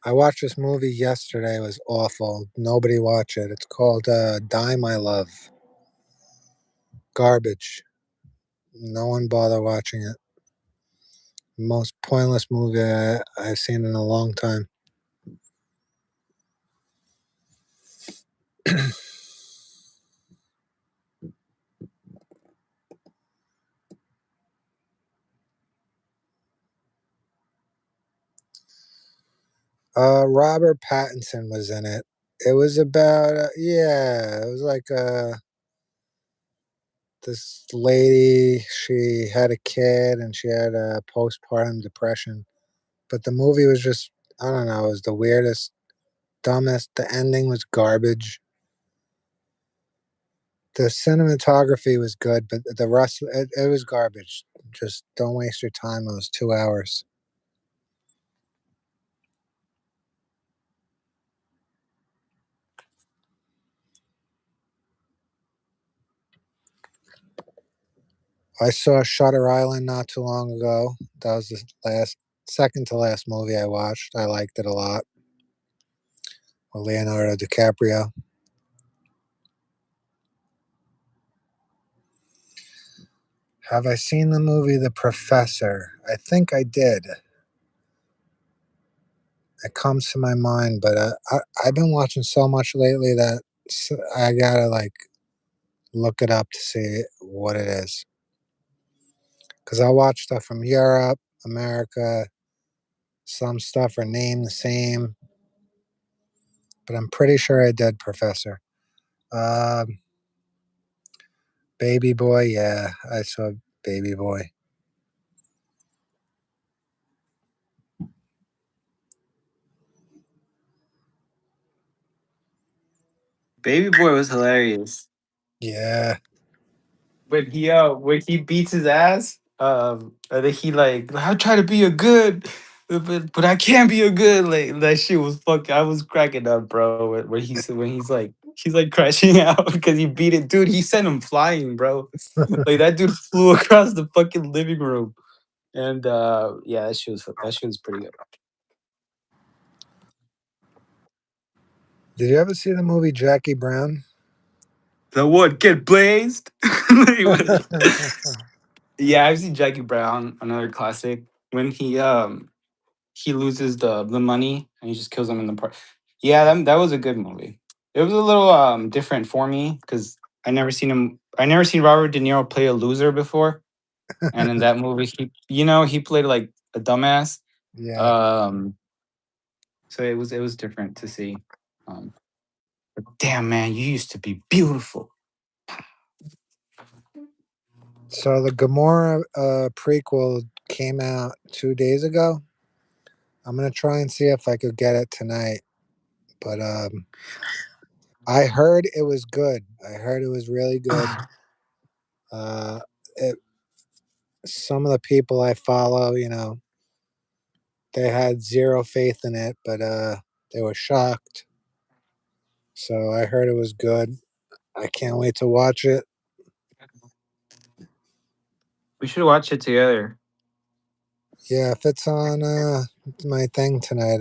I watched this movie yesterday. It was awful. Nobody watch it. It's called Die My Love. Garbage. No one bother watching it. Most pointless movie I've seen in a long time. Robert Pattinson was in it. It was about yeah. It was like this lady. She had a kid and she had a postpartum depression. But the movie was just I don't know. It was the weirdest, dumbest. The ending was garbage. The cinematography was good, but the rest it was garbage. Just don't waste your time. It was 2 hours. I saw Shutter Island not too long ago. That was the second to last movie I watched. I liked it a lot with Leonardo DiCaprio. Have I seen the movie The Professor? I think I did. it comes to my mind, but I've been watching so much lately that I gotta like look it up to see what it is. Because I watch stuff from Europe, America. Some stuff are named the same, but I'm pretty sure I did, Professor. Um, Baby Boy, yeah, I saw Baby Boy. Baby Boy was hilarious. Yeah, When he beats his ass, and then he like I try to be a good, but I can't be a good. Like that shit was fucking. I was cracking up, bro. When he's like crashing out because he beat it, dude. He sent him flying, bro. Like that dude flew across the fucking living room, and yeah, that shit was pretty good. did you ever see the movie Jackie Brown? The wood get blazed. Like, yeah, I've seen Jackie Brown, another classic. When he loses the money and he just kills him in the park. Yeah, that was a good movie. It was a little different for me because I never seen Robert De Niro play a loser before, and in that movie he played like a dumbass. Yeah. Um, so it was different to see. Um, but damn man, you used to be beautiful. So the Gomorrah prequel came out 2 days ago. I'm gonna try and see if I could get it tonight. But I heard it was good. I heard it was really good. Uh, it, some of the people I follow, they had zero faith in it, but they were shocked. So I heard it was good. I can't wait to watch it. We should watch it together. Yeah, if it's on my thing tonight,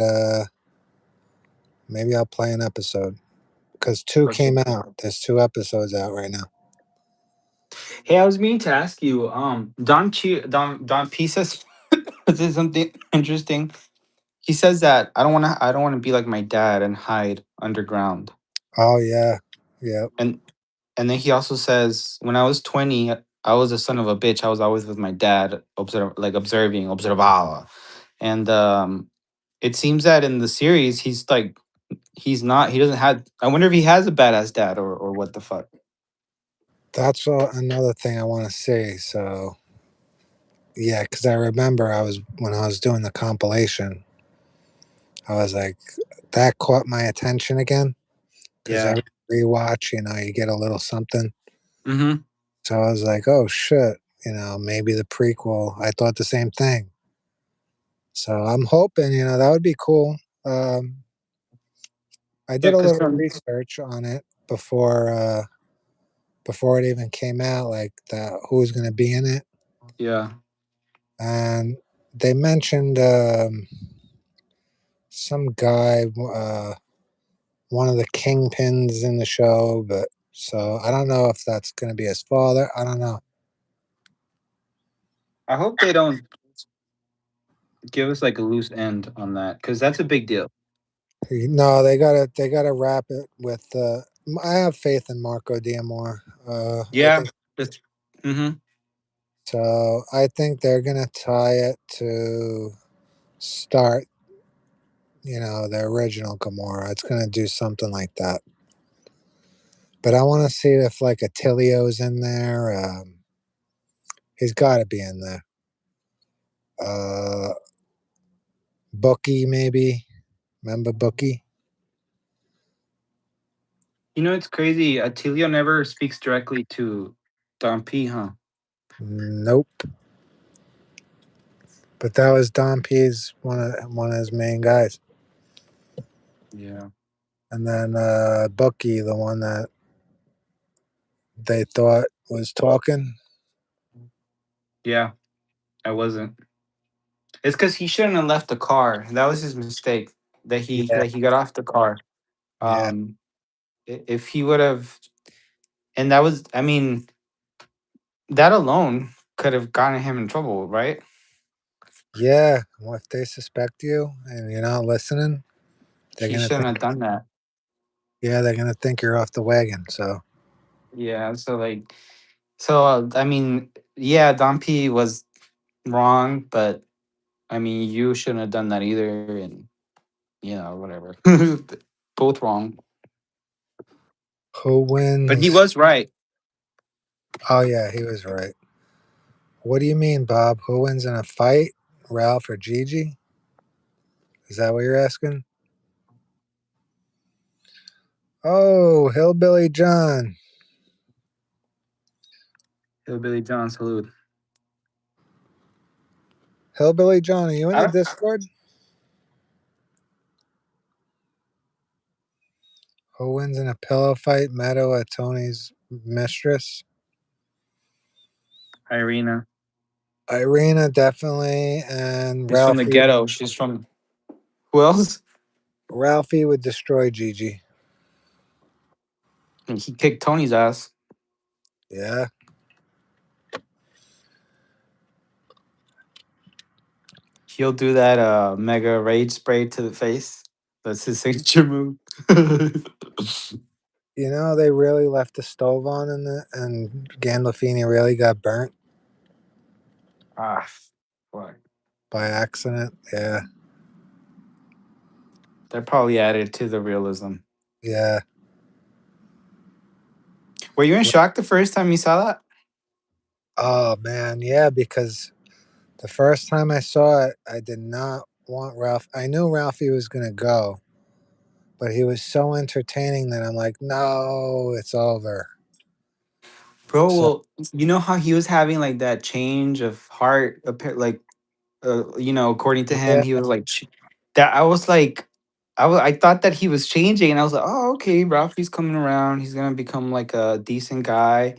maybe I'll play an episode. Because two For sure. came out. There's 2 episodes out right now. Hey, I was meaning to ask you, Don P says says something interesting. He says that I don't want to be like my dad and hide underground. Oh yeah, yeah. And then he also says when I was 20, I was a son of a bitch. I was always with my dad, observaba. And it seems that in the series he doesn't have I wonder if he has a badass dad or what the fuck. That's another thing I want to see. So yeah, because I remember when I was doing the compilation, I was like, that caught my attention again. Because Yeah. every rewatch, you get a little something. Mm-hmm. So I was like, oh shit, maybe the prequel. I thought the same thing. So I'm hoping, that would be cool. Um, I Yeah, did a cause little research on it before it even came out, like who's going to be in it, yeah. and they mentioned some guy, one of the kingpins in the show, but so I don't know if that's going to be his father. I don't know. I hope they don't give us like a loose end on that because that's a big deal. No, they gotta wrap it with. I have faith in Marco Diamore. I Yeah, think that's mm-hmm. so. I think they're gonna tie it to start. The original Gamora. It's gonna do something like that. But I want to see if like Attilio's in there. He's got to be in there. Uh, Bookie maybe. Remember Bookie? It's crazy. Attilio never speaks directly to Don P, huh? Nope. But that was Don P's one of his main guys. Yeah. And then Bookie, the one that they thought was talking. Yeah, I wasn't. It's because he shouldn't have left the car. That was his mistake. Yeah, That he got off the car. yeah. Um, if he would have, and that was, I mean, that alone could have gotten him in trouble, right? Yeah, well, if they suspect you and you're not listening, they're He gonna shouldn't have think, done that. yeah, they're gonna think you're off the wagon. So, Yeah, so like, so I mean, yeah, Don P was wrong, but I mean, you shouldn't have done that either, and whatever. Both wrong, who but he wins? was right. Oh yeah, he was right. What do you mean, Bob? Who wins in a fight, Ralph or Gigi? Is that what you're asking? Oh, Hillbilly John. Hillbilly John, salute. Hillbilly John, are you in I the don't, Discord? Who wins in a pillow fight, Meadow or Tony's mistress? Irina. Irina, definitely, and She's from the Ralphie. ghetto. She's from who else? Ralphie would destroy Gigi. He kicked Tony's ass. Yeah. He'll do that mega rage spray to the face. That's his signature move. You know, they really left the stove on and Gandolfini really got burnt ah, fuck. by accident. Yeah. That probably added to the realism. Yeah. Were you in shock the first time you saw that? Oh, man. Yeah, because the first time I saw it, I did not want Ralph. I knew Ralphie was going to go, but he was so entertaining that I'm like, no, it's over. Bro, So, well, you know how he was having like that change of heart, like, according to him, yeah. he was like, that. I was like, I thought that he was changing, and I was like, oh, okay, Ralphie's coming around. He's gonna become like a decent guy.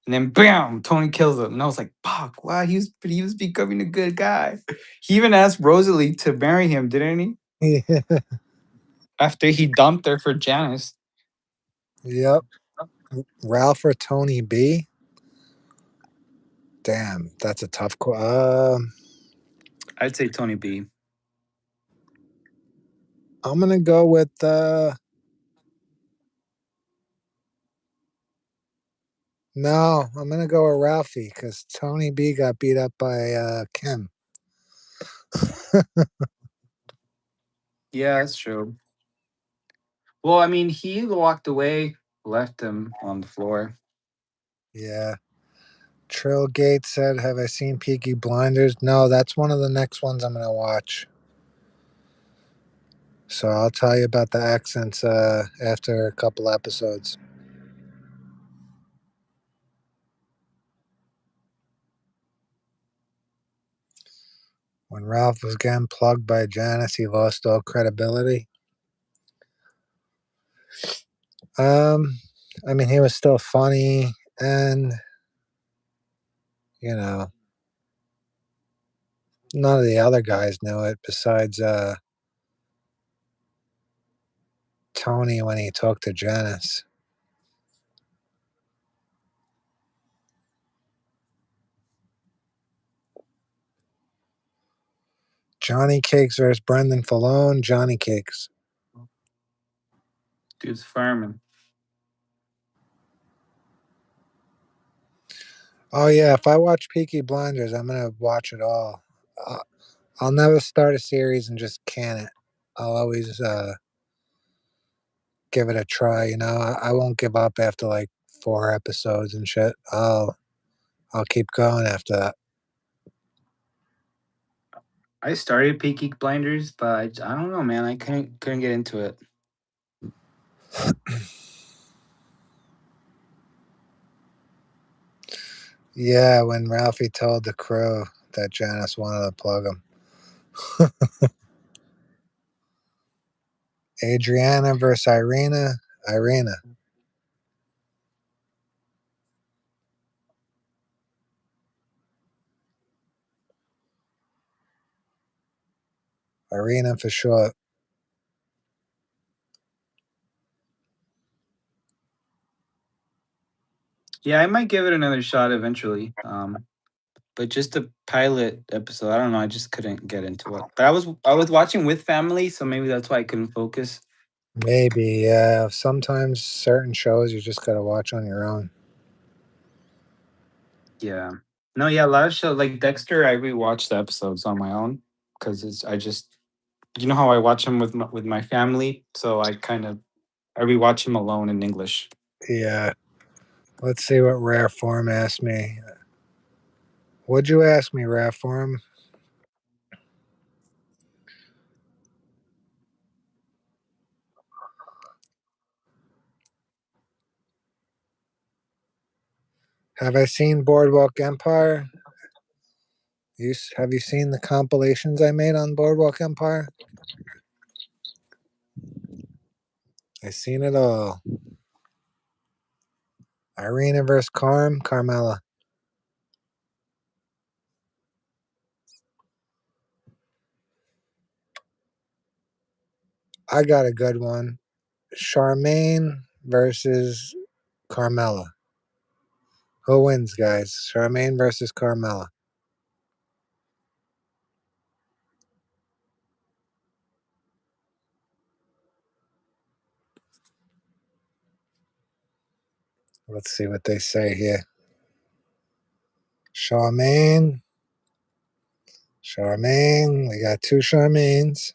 And then bam, Tony kills him. And I was like, fuck, wow, he was becoming a good guy. He even asked Rosalie to marry him, didn't he? After he dumped her for Janice. Yep. Ralph or Tony B? Damn, that's a tough I'd say Tony B. I'm going to go with no, I'm gonna go with Ralphie because Tony B got beat up by Kim. Yeah, that's true. Well, I mean, he walked away, left him on the floor. Yeah. Trill Gates said, "Have I seen Peaky Blinders?" No, that's one of the next ones I'm gonna watch. So I'll tell you about the accents after a couple episodes. When Ralph was getting plugged by Janice, he lost all credibility. Um, I mean, he was still funny, and you know, none of the other guys knew it besides Tony when he talked to Janice. Johnny Cakes versus Brendan Falone. Johnny Cakes. Dude's fireman. Oh yeah, if I watch Peaky Blinders, I'm gonna watch it all. Uh, I'll never start a series and just can it. I'll always give it a try. You know, I won't give up after like 4 episodes and shit. I'll keep going after that. I started Peaky Blinders, but I don't know, man. I couldn't get into it. Yeah, when Ralphie told the crew that Janice wanted to plug him. Adriana versus Irina. Irina. Irina for sure. Yeah, I might give it another shot eventually. but just the pilot episode. I don't know. I just couldn't get into it. But I was watching with family, so maybe that's why I couldn't focus. Maybe, yeah. Sometimes certain shows you just gotta watch on your own. Yeah. No, yeah, a lot of shows like Dexter. I rewatched the episodes on my own because it's. I just how I watch them with my family, so I rewatch them alone in English. Yeah. Let's see what Rare Form asked me. What'd you ask me, Rare Form? Have I seen Boardwalk Empire? Have you seen the compilations I made on Boardwalk Empire? I seen it all. Irina versus Carmella. I got a good one. Charmaine versus Carmella. Who wins, guys? Charmaine versus Carmella. Let's see what they say here. Charmaine. Charmaine. We got two Charmaines.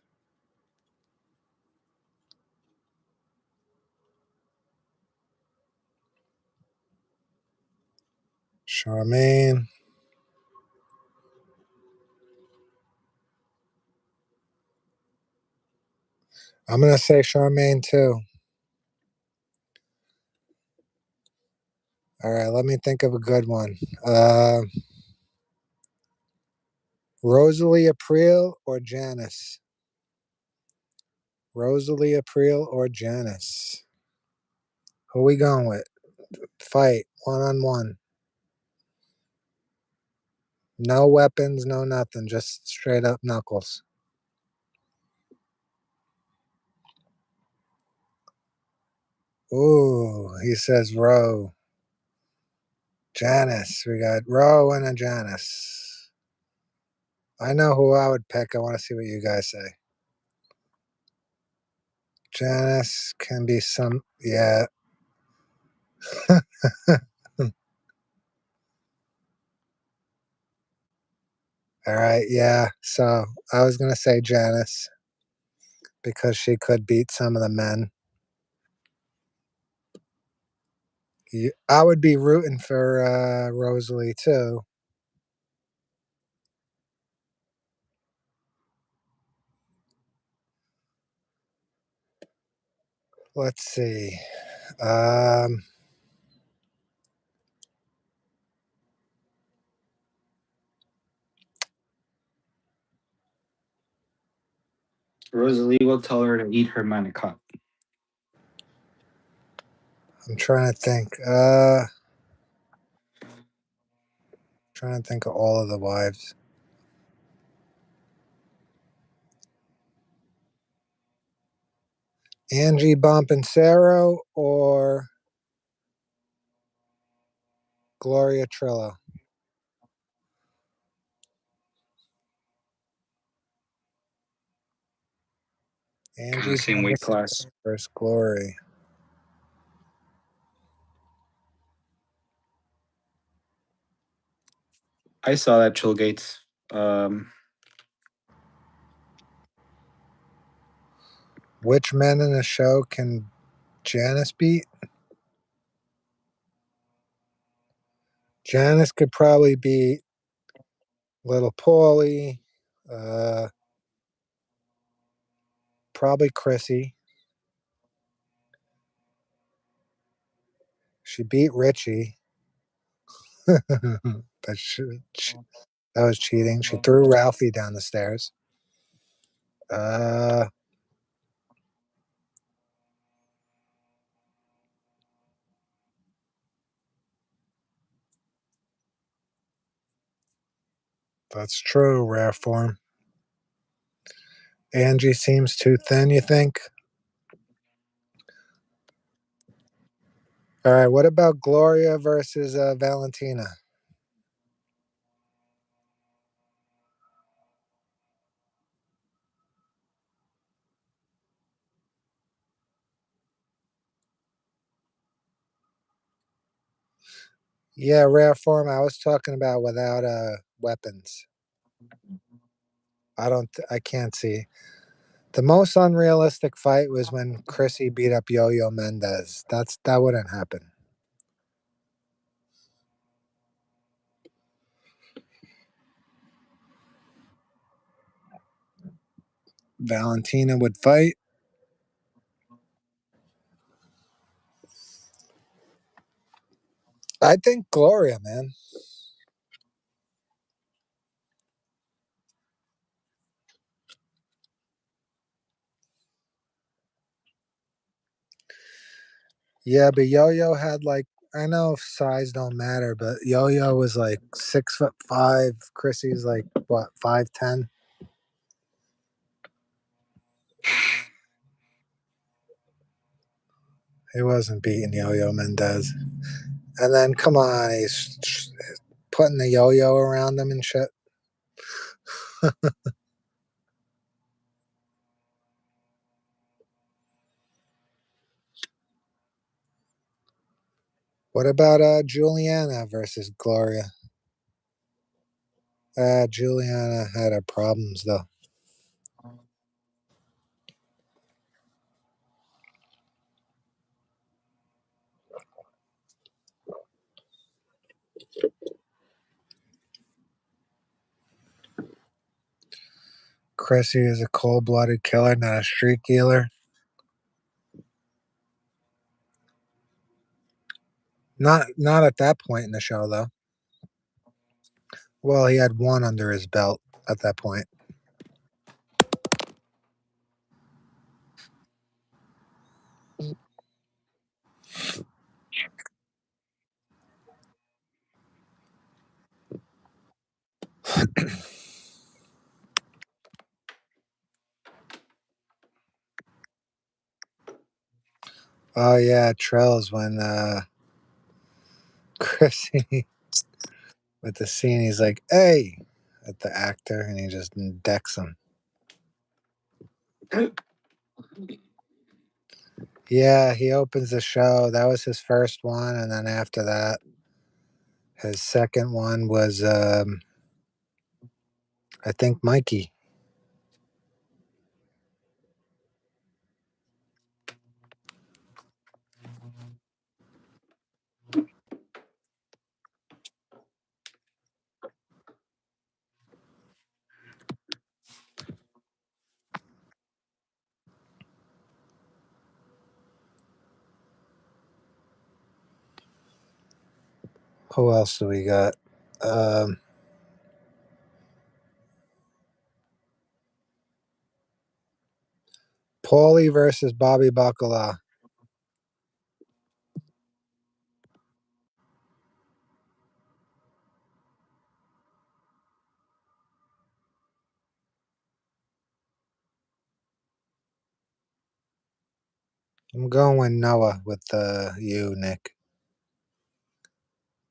Charmaine. I'm going to say Charmaine too. All right, let me think of a good one. Rosalie April or Janice? Rosalie April or Janice? Who we going with? Fight, one on one. No weapons, no nothing, just straight up knuckles. Ooh, he says Roe. Janice. We got Roe and a Janice. I know who I would pick. I want to see what you guys say. Janice can be some. Yeah. All right. Yeah. So I was going to say Janice because she could beat some of the men. I would be rooting for Rosalie too. Let's see. Um, Rosalie will tell her to eat her manicotti. I'm trying to think. Trying to think of all of the wives. Angie Bompancero or Gloria Trillo? Kind of Angie same weight class. versus Glory. I saw that Chill Gates. Um, Which men in the show can Janice beat? Janice could probably beat Little Paulie, uh, probably Chrissy. She beat Richie, but that was cheating. She threw Ralphie down the stairs. Uh, that's true, rare form. Angie seems too thin, you think? All right, what about Gloria versus Valentina? Yeah, rare form. I was talking about without weapons. I can't see. The most unrealistic fight was when Chrissy beat up Yo-Yo Mendez. That wouldn't happen. Valentina would fight. I think Gloria, man. Yeah, but Yo-Yo had like, I know size don't matter, but Yo-Yo was like 6'5". Chrissy's like what, 5'10". He wasn't beating Yo-Yo Mendez. And then come on, he's putting the yo-yo around him and shit. What about Juliana versus Gloria? Juliana had her problems though. Chrissy is a cold-blooded killer, not a street dealer. Not at that point in the show though. Well, he had one under his belt at that point. Oh yeah, Trails when Chrissy with the scene, he's like, "Hey," at the actor, and he just decks him. Yeah, he opens the show. That was his first one, and then after that, his second one was, I think, Mikey. Who else do we got? Um, Paulie versus Bobby Bacala. I'm going with Noah with you, Nick.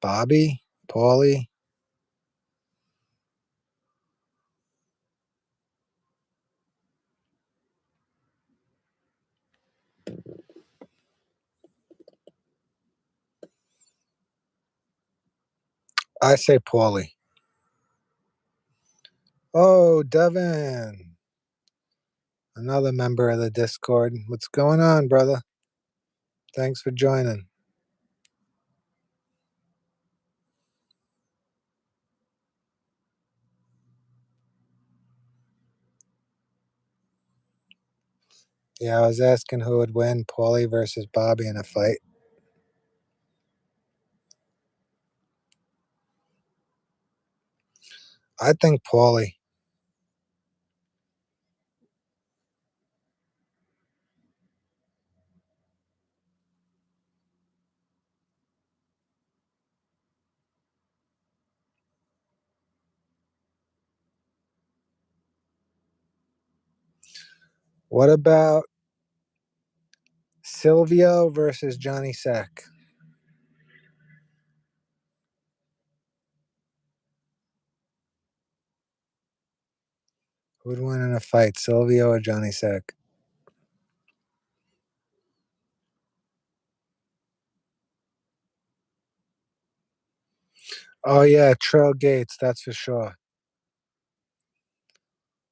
Bobby, Paulie. I say Paulie. Oh, Devin, another member of the Discord. What's going on, brother? Thanks for joining. Yeah, I was asking who would win, Paulie versus Bobby in a fight. I think Paulie. What about Silvio versus Johnny Sack? Who'd win in a fight, Silvio or Johnny Sack? Oh yeah, Trill Gates, that's for sure.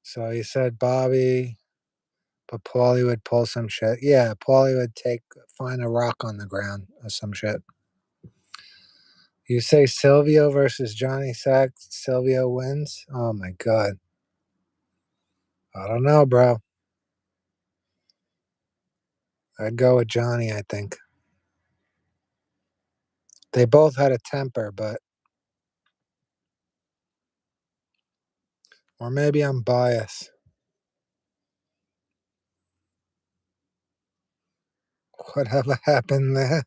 So he said Bobby, but Paulie would pull some shit. Yeah, Paulie would find a rock on the ground or some shit. You say Silvio versus Johnny Sack, Silvio wins? Oh my god. I don't know, bro. I'd go with Johnny, I think. They both had a temper, but or maybe I'm biased. Whatever happened there?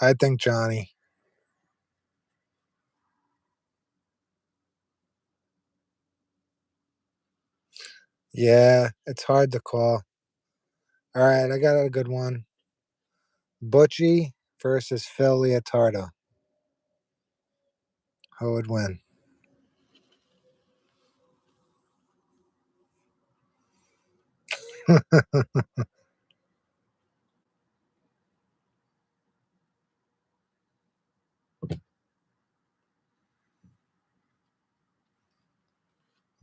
I think Johnny. Yeah, it's hard to call. All right, I got a good one. Butchie versus Phil Leotardo. Who would win?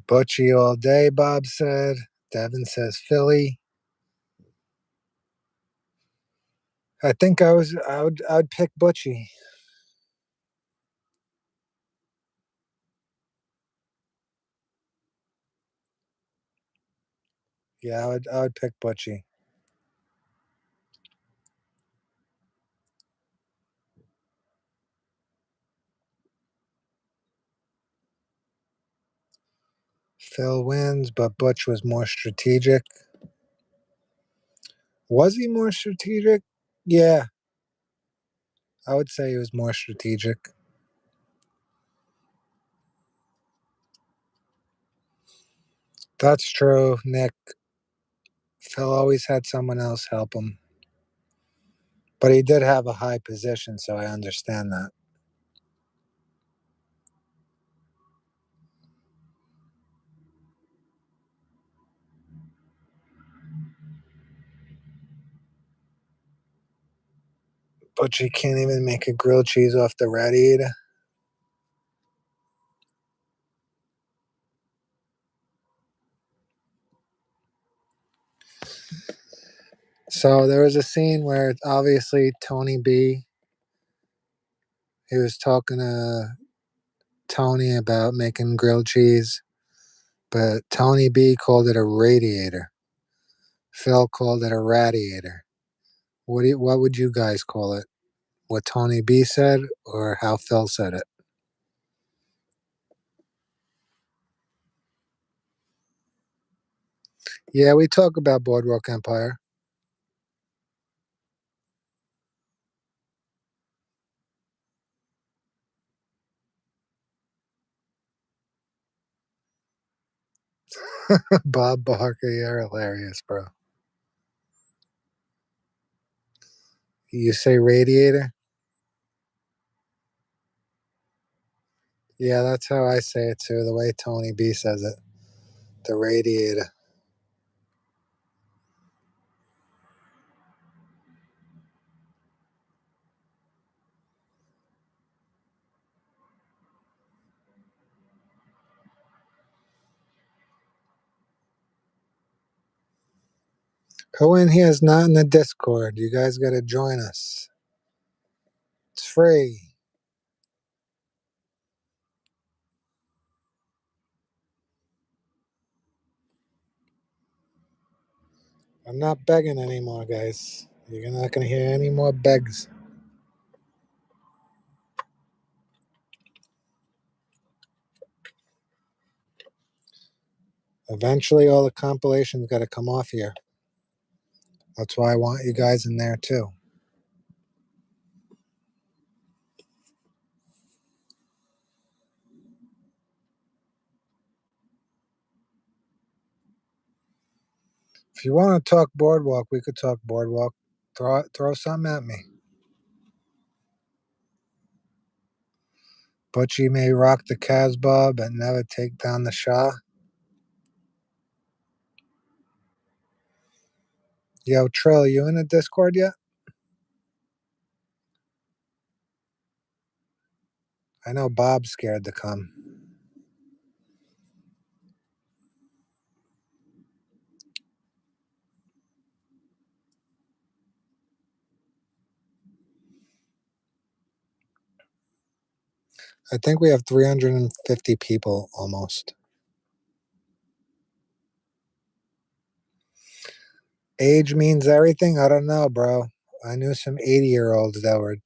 Butchie all day, Bob said. Devin says Philly. I would pick Butchie. Yeah, I would pick Butchie. Phil wins, but Butch was more strategic. Was he more strategic? Yeah, I would say he was more strategic. That's true, Nick. Phil always had someone else help him. But he did have a high position, so I understand that. But you can't even make a grilled cheese off the radiator. So there was a scene where obviously Tony B, he was talking to Tony about making grilled cheese, but Tony B called it a radiator. Phil called it a radiator. What would you guys call it? What Tony B said or how Phil said it? Yeah, we talk about Boardwalk Empire. Bob Barker, you're hilarious, bro. You say radiator? Yeah, that's how I say it too, the way Tony B says it. The radiator. Who in here is not in the Discord? You guys got to join us. It's free. I'm not begging anymore, guys. You're not going to hear any more begs. Eventually, all the compilations got to come off here. That's why I want you guys in there too. If you want to talk Boardwalk, we could talk Boardwalk. Throw something at me. Butchie may rock the Casbah, but never take down the Shah. Yo, Trill, you in the Discord yet? I know Bob's scared to come. I think we have 350 people almost. Age means everything? I don't know, bro. I knew some 80-year-olds that were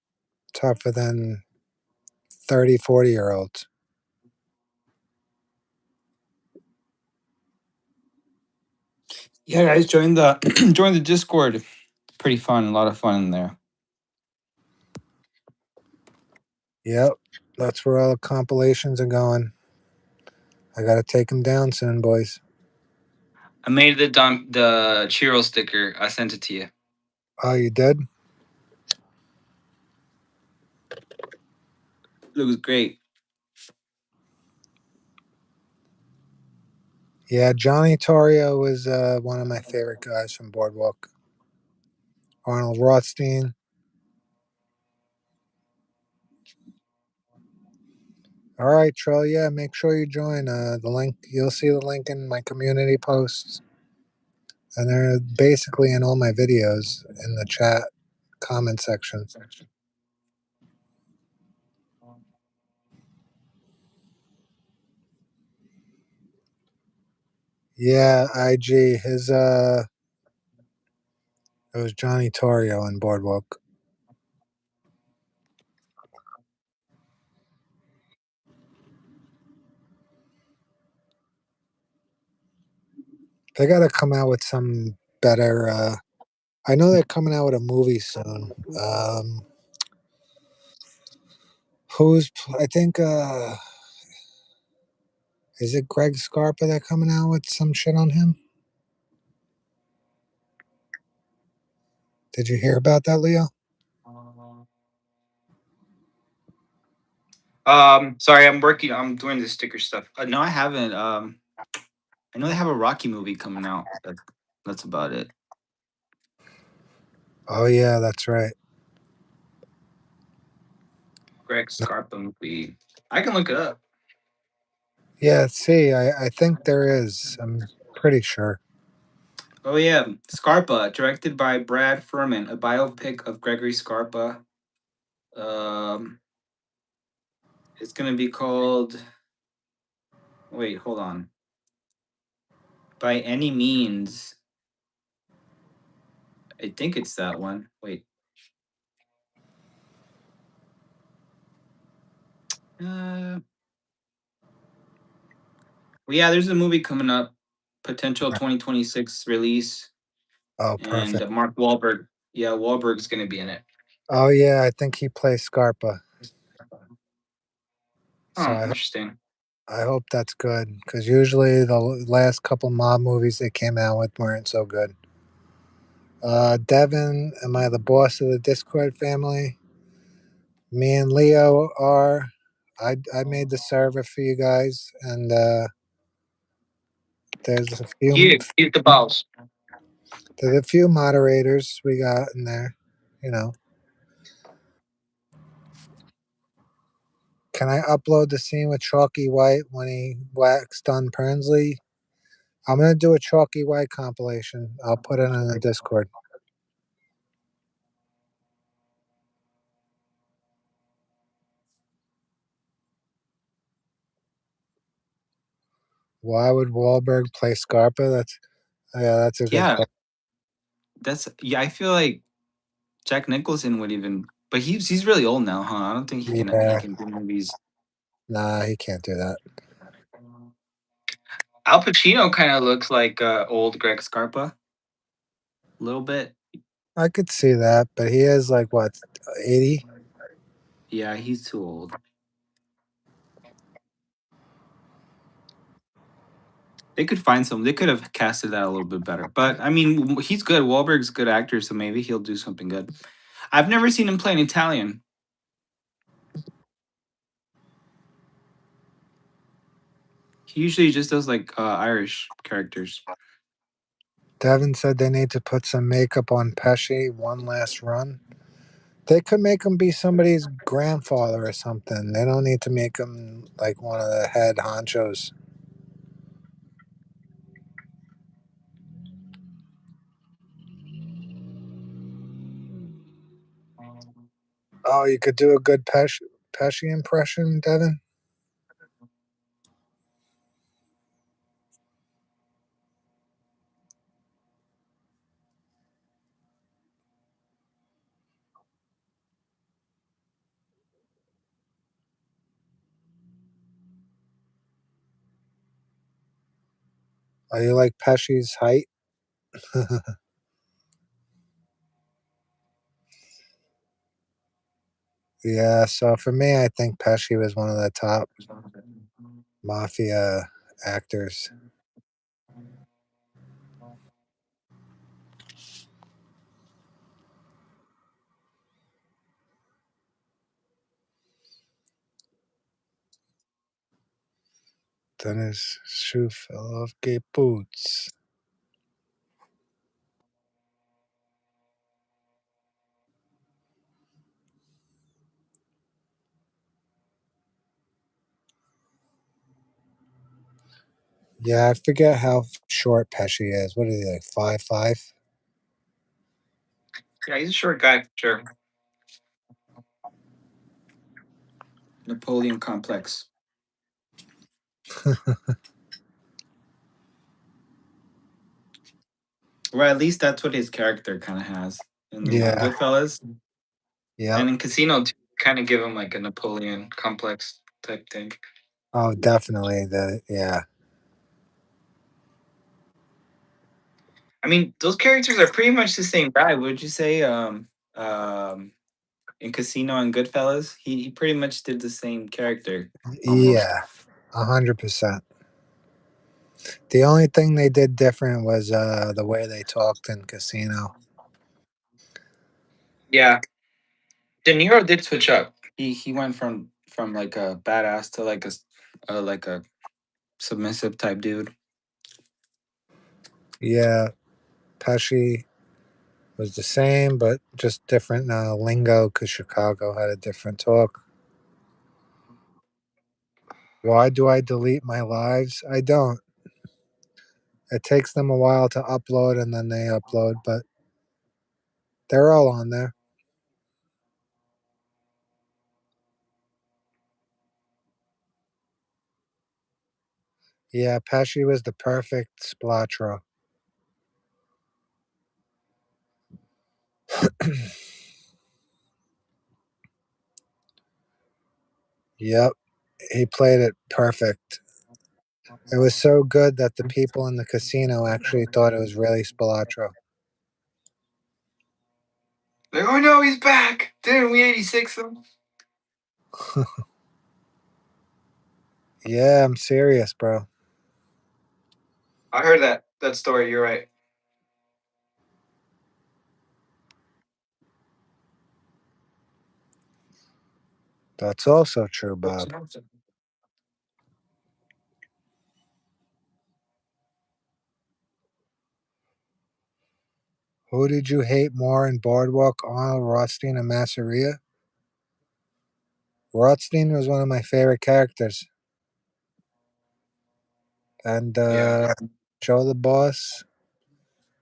tougher than 30, 40-year-olds. Yeah, guys, join the join the Discord. Pretty fun, a lot of fun in there. Yep, that's where all the compilations are going. I gotta take them down soon, boys. I made the Chiro sticker. I sent it to you. Oh, you did? Looks great. Yeah, Johnny Torrio was one of my favorite guys from Boardwalk. Arnold Rothstein. All right, Trill. Yeah, make sure you join. The link, you'll see the link in my community posts, and they're basically in all my videos in the chat comment section. Yeah, IG. It was Johnny Torrio in Boardwalk. They got to come out with some better. I know they're coming out with a movie soon. I think. Is it Greg Scarpa that coming out with some shit on him? Did you hear about that, Leo? Sorry, I'm working. I'm doing the sticker stuff. No, I haven't. I know they have a Rocky movie coming out. That's about it. Oh yeah, that's right. Greg Scarpa movie. I can look it up. Yeah, see, I think there is. I'm pretty sure. Oh yeah, Scarpa, directed by Brad Furman, a biopic of Gregory Scarpa. Um, it's gonna be called. Wait, hold on. By any means, I think it's that one. Wait. Well, yeah, there's a movie coming up, potential 2026 release, Oh, and perfect. Mark Wahlberg. Yeah, Wahlberg's gonna be in it. Oh yeah, I think he plays Scarpa. So Oh, interesting. I hope that's good because usually the last couple mob movies they came out with weren't so good. Devin, am I the boss of the Discord family? Me and Leo are. I made the server for you guys, and there's a few He's the boss. there's a few moderators we got in there. You know, can I upload the scene with Chalky White when he waxed on Pernsley? I'm gonna do a Chalky White compilation. I'll put it on the Discord. Why would Wahlberg play Scarpa? That's a good Yeah, question. yeah. I feel like Jack Nicholson would even, but he's really old now, huh? I don't think he Yeah, can do movies. nah, he can't do that. Al Pacino kind of looks like old Greg Scarpa a little bit. I could see that, but he is like what, 80? Yeah, he's too old. They could find some. They could have casted that a little bit better. But I mean, he's good. Wahlberg's a good actor, so maybe he'll do something good. I've never seen him play an Italian. He usually just does like Irish characters. Devin said they need to put some makeup on Pesci one last run. They could make him be somebody's grandfather or something. They don't need to make him like one of the head honchos. Oh, you could do a good Pesci impression, Devin? Are you like Pesci's height? Yeah, so for me, I think Pesci was one of the top mafia actors. Then his shoe fell off. Gay boots. Yeah, I forget how short Pesci is. What is he like 5'5"? Yeah, he's a short guy for sure. Napoleon complex. Or at least that's what his character kind of has in Yeah, Goodfellas. yep. And in Casino too, kind of give him like a Napoleon complex type thing. Oh, definitely. Yeah, I mean, those characters are pretty much the same guy. Would you say? In Casino and Goodfellas, he pretty much did the same character almost. yeah, 100%. The only thing they did different was the way they talked in Casino. Yeah, De Niro did switch up. He went from like a badass to like a submissive type dude. Yeah, Pesci was the same, but just different lingo because Chicago had a different talk. Why do I delete my lives? I don't. It takes them a while to upload and then they upload, but they're all on there. Yeah, Pesci was the perfect Splatro. Yep, he played it perfect. It was so good that the people in the casino actually thought it was really Spilotro. Like, oh no, he's back! Didn't we 86 him? Yeah, I'm serious, bro. I heard that story. You're right. That's also true, Bob. Who did you hate more in Boardwalk, Arnold, Rothstein, and Masseria? Rothstein was one of my favorite characters. And Yeah. Joe the Boss,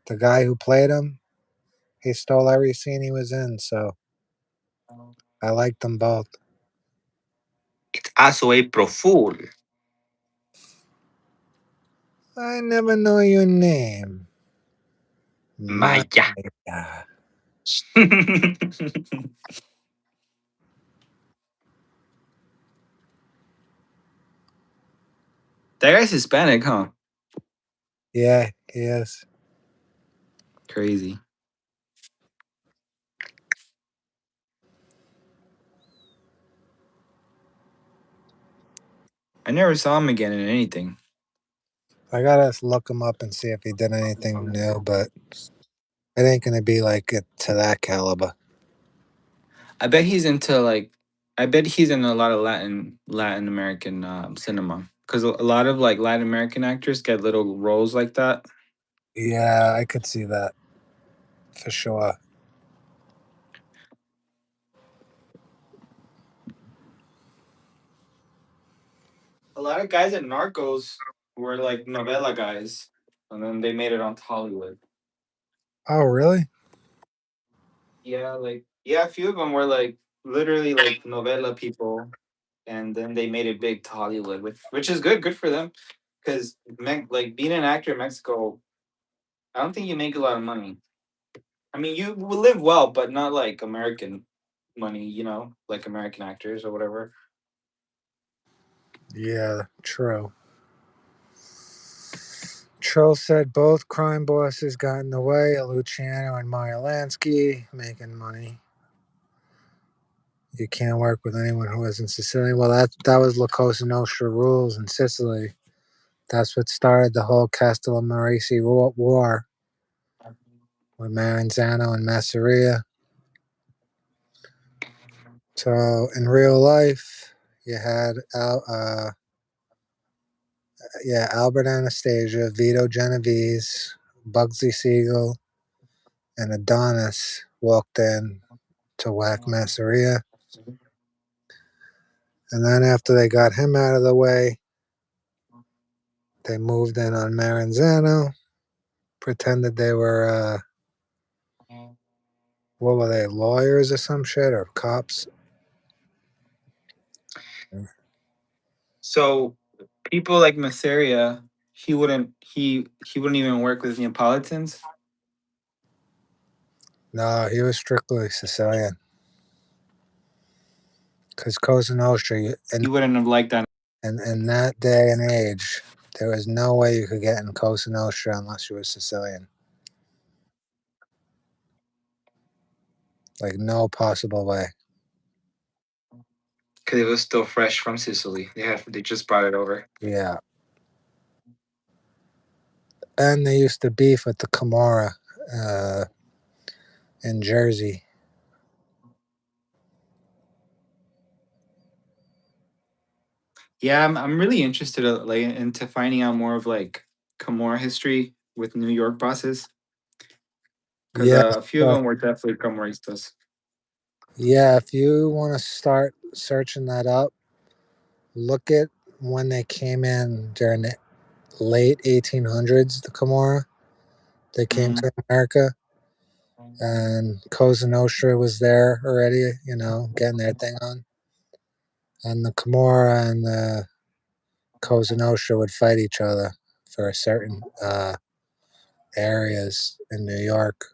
the guy who played him, he stole every scene he was in, so I liked them both. Also April Fool. I never know your name. Maya. Maya. That guy's Hispanic, huh? Yeah, he is. Crazy. I never saw him again in anything. I gotta look him up and see if he did anything new, but it ain't gonna be like it to that caliber. I bet he's into like I bet he's in a lot of Latin American cinema because a lot of like Latin American actors get little roles like that. Yeah, I could see that for sure. A lot of guys at Narcos were like novela guys, and then they made it onto Hollywood. Oh, really? Yeah, yeah, a few of them were like literally like novela people, and then they made it big to Hollywood, which is good for them, because like being an actor in Mexico, I don't think you make a lot of money. I mean, you will live well, but not like American money, like American actors or whatever. Yeah, true. Troll said both crime bosses got in the way of Luciano and Meyer Lansky making money. You can't work with anyone who isn't Sicilian. Well, that was La Cosa Nostra rules in Sicily. That's what started the whole Castellammarese war with Maranzano and Masseria. So in real life, you had Albert Anastasia, Vito Genovese, Bugsy Siegel, and Adonis walked in to whack Masseria. And then after they got him out of the way, they moved in on Maranzano, pretended they were, what were they, lawyers or some shit, or cops? So people like Masseria, he wouldn't even work with Neapolitans. No, he was strictly Sicilian. Because Cosa Nostra, He wouldn't have liked that. in that day and age, there was no way you could get in Cosa Nostra unless you were Sicilian. Like, no possible way. Because it was still fresh from Sicily. They just brought it over. Yeah. And they used to beef with the Camorra uh, in Jersey. Yeah, I'm really interested like into finding out more of like Camorra history with New York bosses, because Yeah. a few of So, them were definitely Camorristas. yeah, if you want to start searching that up, look at when they came in during the late 1800s, the Camorra. They came Mm. to America, and Cosa Nostra was there already, getting their thing on. And the Camorra and the Cosa Nostra would fight each other for certain areas in New York.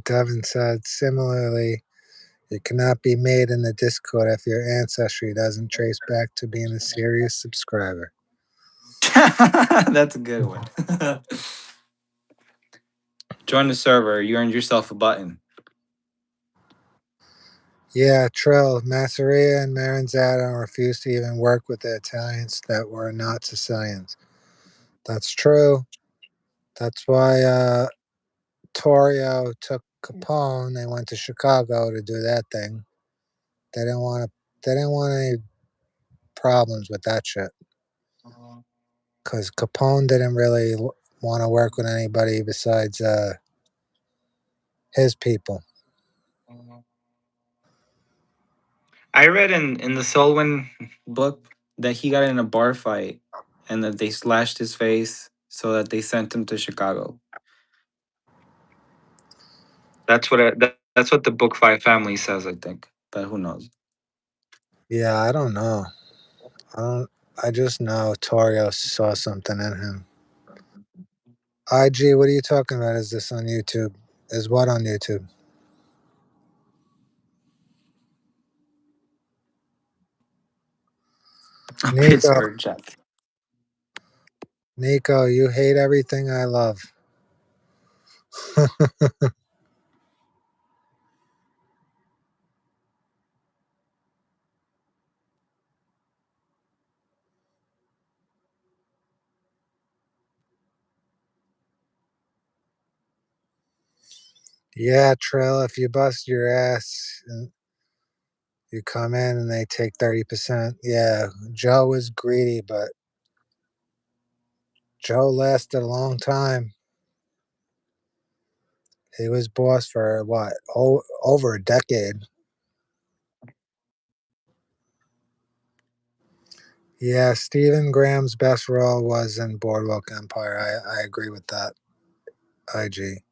Devin said, similarly, it cannot be made in the Discord if your ancestry doesn't trace back to being a serious subscriber. That's a good one. Join the server. You earned yourself a button. Yeah, Trill, Masseria and Maranzano refused to even work with the Italians that were not Sicilians. That's true. That's why Torrio took Capone. They went to Chicago to do that thing. They didn't want to. They didn't want any problems with that shit because Capone didn't really want to work with anybody besides his people. I read in the Selwyn book that he got in a bar fight and that they slashed his face so that they sent him to Chicago. That's what the book Five Family says, I think. But who knows? Yeah, I don't know. I don't. I just know Torrio saw something in him. IG, what are you talking about? Is this on YouTube? Is what on YouTube? A Nico, Pittsburgh Jack. Nico, you hate everything I love. Yeah, Trill, if you bust your ass You come in and they take 30%. Yeah, Joe was greedy, but Joe lasted a long time. He was boss for what? Over a decade. Yeah, Stephen Graham's best role was in Boardwalk Empire. I agree with that. IG.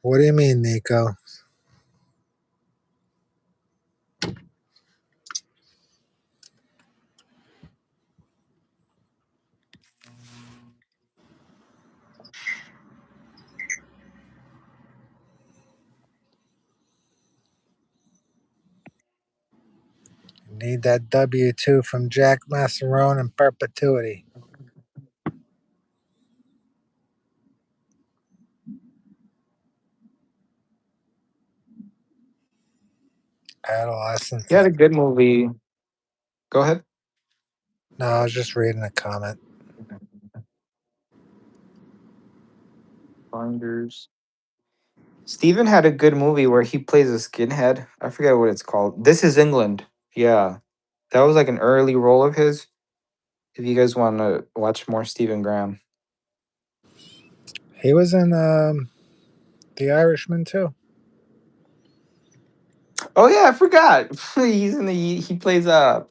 What do you mean, Nico? Need that W-2 from Jack Masserone in perpetuity. Adolescence He had is. a good movie. Go ahead. No, I was just reading a comment. Finders. Steven had a good movie where he plays a skinhead. I forget what it's called. This is England. Yeah. That was like an early role of his. If you guys want to watch more Stephen Graham. He was in The Irishman too. Oh yeah, I forgot. He's in the he plays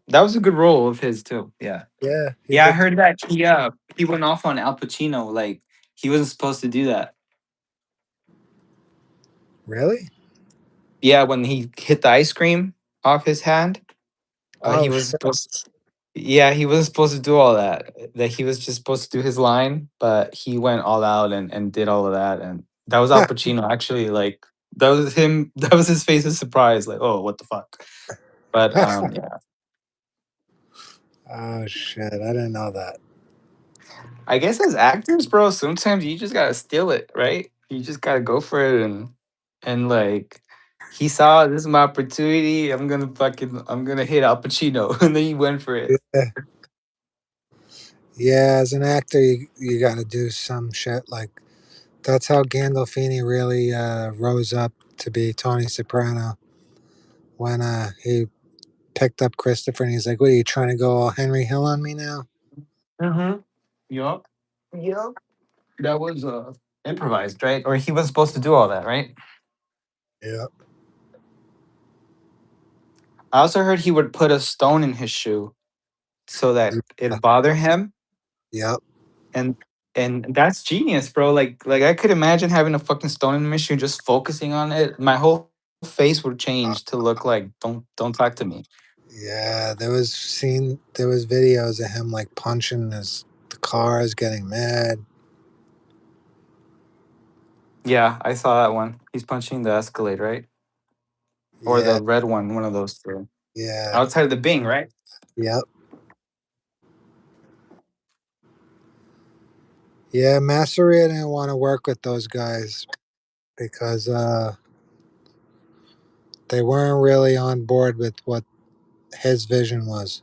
that was a good role of his too. Yeah. Yeah, he Yeah, I did. heard that he went off on Al Pacino like he wasn't supposed to do that. Really? Yeah, when he hit the ice cream off his hand, he Oh was shit. supposed yeah, he wasn't supposed to do all that. That he was just supposed to do his line, but he went all out and did all of that and that was Al Pacino actually like that was him that was his face of surprise like, "Oh, what the fuck?" But yeah. Oh shit! I didn't know that. I guess as actors, bro, sometimes you just gotta steal it, right? You just gotta go for it and like he saw this is my opportunity. I'm gonna hit Al Pacino, and then he went for it. Yeah, yeah. As an actor, you got to do some shit like that's how Gandolfini really rose up to be Tony Soprano when he picked up Christopher and he's like, "What are you trying to go all Henry Hill on me now?" Mm-hmm. Yup. Yup. That was improvised, right? Or he was supposed to do all that, right? Yeah. I also heard he would put a stone in his shoe so that Yeah. it'd bother him, Yep. and that's genius, bro. Like I could imagine having a fucking stone in my shoe, just focusing on it. My whole face would Uh, change to look like don't talk to me. yeah. There was videos of him like punching the cars, getting mad. Yeah, I saw that one. He's punching the Escalade, right? Or Yeah. the red one of those two. Yeah. Outside of the Bing, right? Yep. Yeah. Masseria didn't want to work with those guys because they weren't really on board with what his vision was.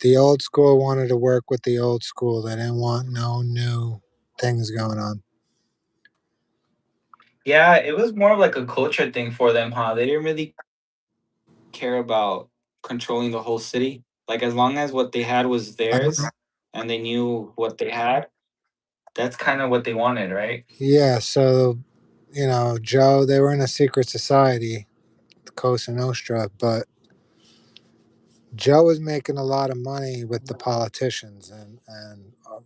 The old school wanted to work with the old school. They didn't want no new things going on. Yeah, it was more of like a culture thing for them, huh? They didn't really care about controlling the whole city. Like as long as what they had was theirs and they knew what they had, that's kind of what they wanted, right? Yeah, so Joe, they were in a secret society, the Cosa Nostra, but Joe was making a lot of money with the politicians, and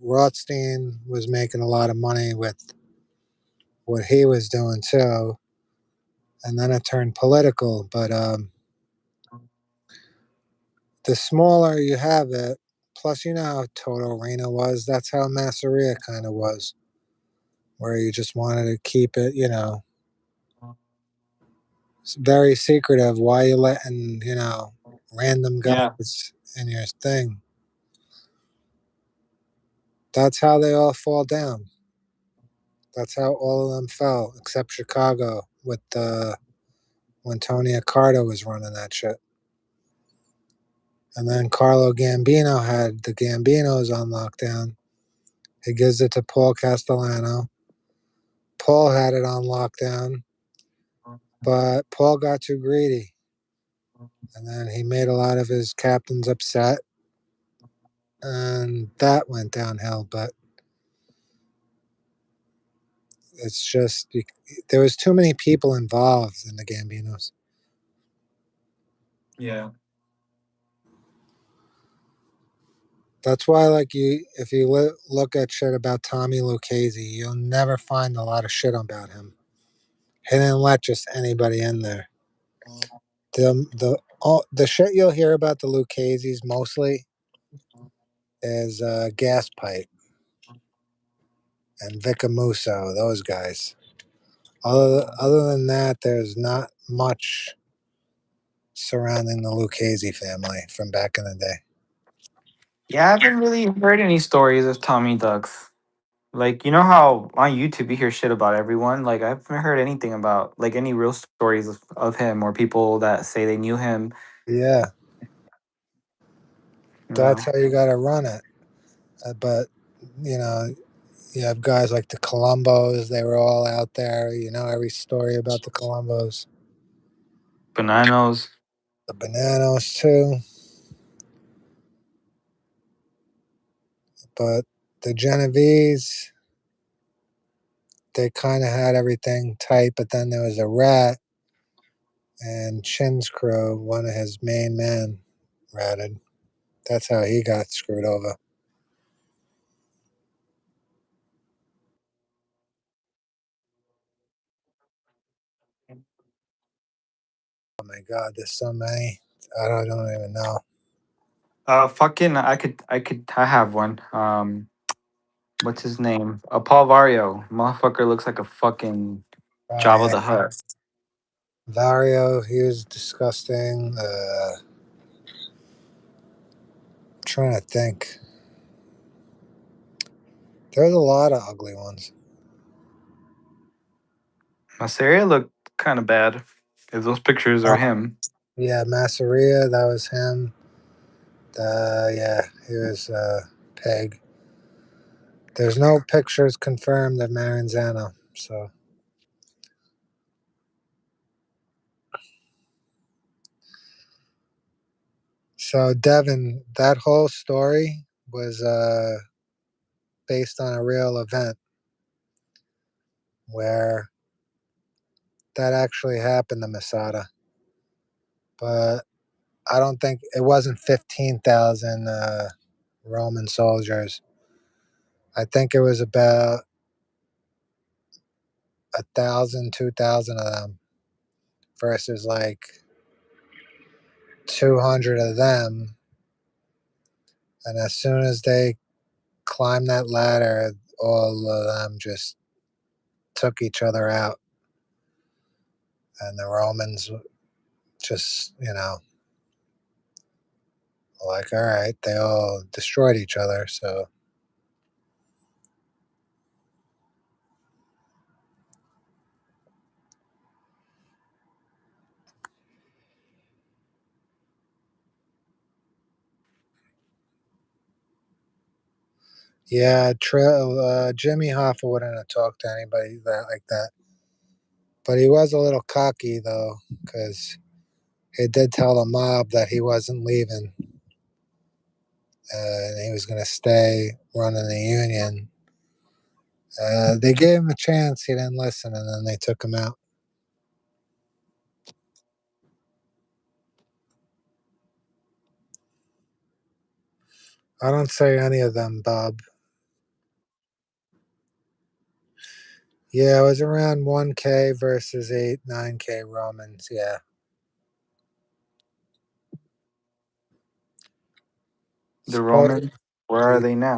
Rothstein was making a lot of money with what he was doing too. And then it turned political. But the smaller you have it, plus you know how Toto Arena was. That's how Masseria kind of was, where you just wanted to keep it, very secretive. Why you letting random Yeah. guys in your thing. That's how they all fall down. That's how all of them fell, except Chicago with when Tony Accardo was running that shit. And then Carlo Gambino had the Gambinos on lockdown. He gives it to Paul Castellano. Paul had it on lockdown, but Paul got too greedy. And then he made a lot of his captains upset. And that went downhill. But it's just, there was too many people involved in the Gambinos. Yeah. That's why, like if you look at shit about Tommy Lucchese, you'll never find a lot of shit about him. He didn't let just anybody in there. The shit you'll hear about the Lucchese's mostly is Gas Pipe and Vicamuso, those guys. Other than that, there's not much surrounding the Lucchese family from back in the day. Yeah, I haven't really heard any stories of Tommy Ducks. Like, you know how on YouTube you hear shit about everyone? Like, I haven't heard anything about, like, any real stories of him or people that say they knew him, Yeah, you that's know? how you got to run it. But you know, you have guys like the Columbos. They were all out there. You know every story about the Columbos. Bananos. The Bananos too. But the Genovese, they kind of had everything tight. But then there was a rat, and Chin's crew, one of his main men, ratted. That's how he got screwed over. Oh my God, there's so many. I don't even know. Fucking, I have one. What's his name? Paul Vario. Motherfucker looks like a fucking Oh Jabba yeah, the Hutt. Vario, he was disgusting. Trying to think. There's a lot of ugly ones. Masseria looked kind of bad. If those pictures are Oh, him. yeah, Masseria, that was him. Yeah, he was Peg. There's no pictures confirmed of Maranzano. So Devin, that whole story was based on a real event where that actually happened to Masada. But I don't think it wasn't 15,000 Roman soldiers. I think it was about 1,000, 2,000 of them versus like 200 of them. And as soon as they climbed that ladder, all of them just took each other out. And the Romans just, like, all right, they all destroyed each other. So, yeah, Jimmy Hoffa wouldn't have talked to anybody like that. But he was a little cocky, though, because he did tell the mob that he wasn't leaving and he was going to stay running the union. They gave him a chance. He didn't listen, and then they took him out. I don't say any of them, Bob. Yeah, it was around 1K versus 8, 9K Romans. Yeah. The Suppose, Romans. Where are they now?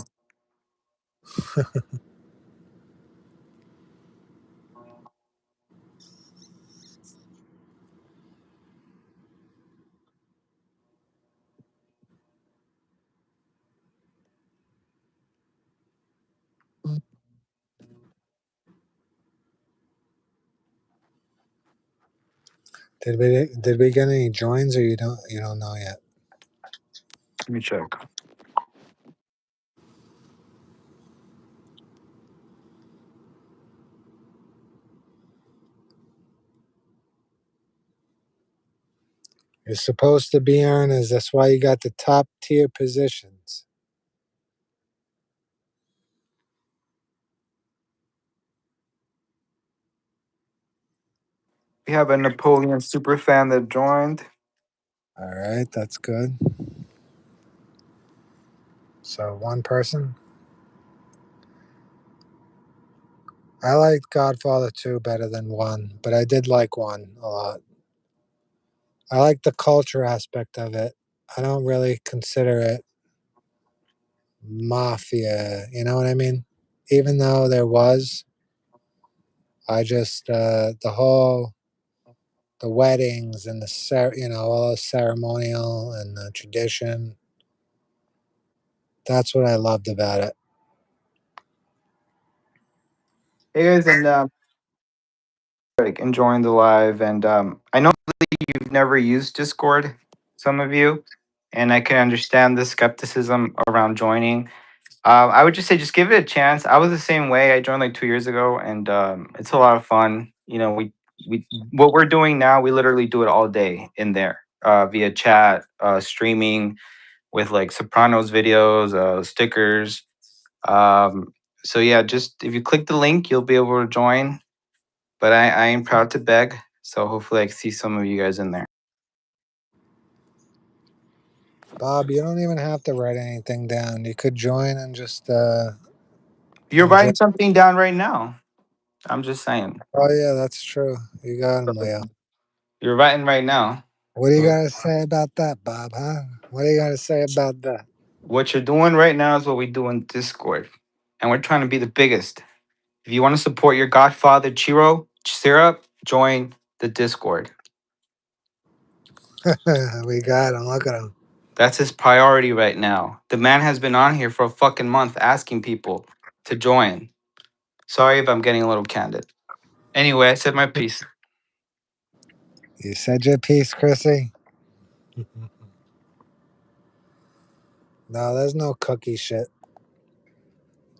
Did we get any joins, or you don't know yet? Let me check. You're supposed to be earners. That's why you got the top tier positions. We have a Napoleon super fan that joined. All right, that's good. So one person. I liked Godfather 2 better than 1, but I did like 1 a lot. I like the culture aspect of it. I don't really consider it mafia, you know what I mean? Even though there was, I just the weddings and all the ceremonial and the tradition. That's what I loved about it. Hey guys, and like enjoying the live, and I know you've never used Discord, some of you, and I can understand the skepticism around joining. I would just say just give it a chance. I was the same way. I joined like 2 years ago, and it's a lot of fun. You know, we what we're doing now, we literally do it all day in there via chat, streaming with like Sopranos videos, stickers. Um, so yeah, just if you click the link, you'll be able to join. But I am proud to beg, so hopefully I can see some of you guys in there. Bob, you don't even have to write anything down. You could join and just You're enjoy. writing something down right now. I'm just saying. Oh yeah, that's true. You got him, Leo. You're writing right now. What do you So got to say about that, Bob? Huh? What do you got to say about that? what you're doing right now is what we do in Discord, and we're trying to be the biggest. If you want to support your Godfather Chiro Syrup, join the Discord. We got him. Look at him. That's his priority right now. The man has been on here for a fucking month asking people to join. Sorry if I'm getting a little candid. Anyway, I said my piece. You said your piece, Chrissy. No, there's no cookie shit.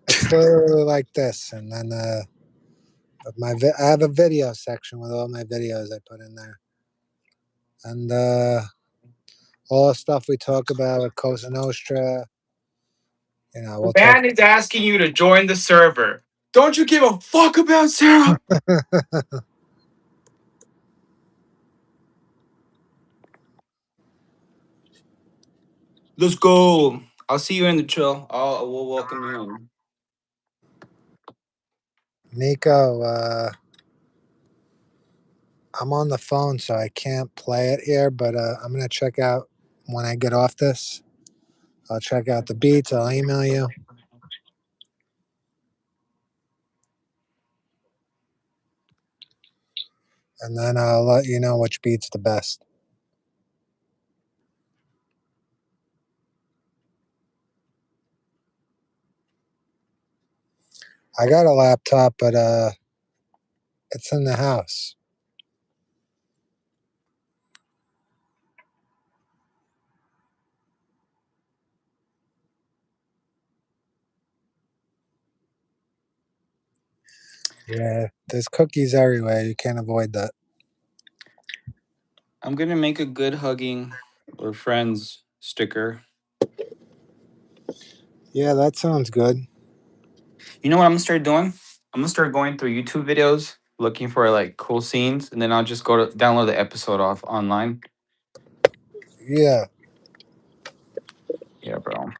It's literally like this, and then I have a video section with all my videos I put in there, and all the stuff we talk about with Cosa Nostra. The We'll talk. man is asking you to join the server. Don't you give a fuck about Sarah? Let's go. I'll see you in the chill. We'll welcome you in. Nico, I'm on the phone, so I can't play it here, but I'm gonna check out when I get off this. I'll check out the beats. I'll email you, and then I'll let you know which beat's the best. I got a laptop, but it's in the house. Yeah, there's cookies everywhere. You can't avoid that. I'm gonna make a good hugging or friends sticker. Yeah, that sounds good. You know what I'm gonna start doing? I'm gonna start going through YouTube videos looking for like cool scenes, and then I'll just go to download the episode off online. Yeah. Yeah, bro.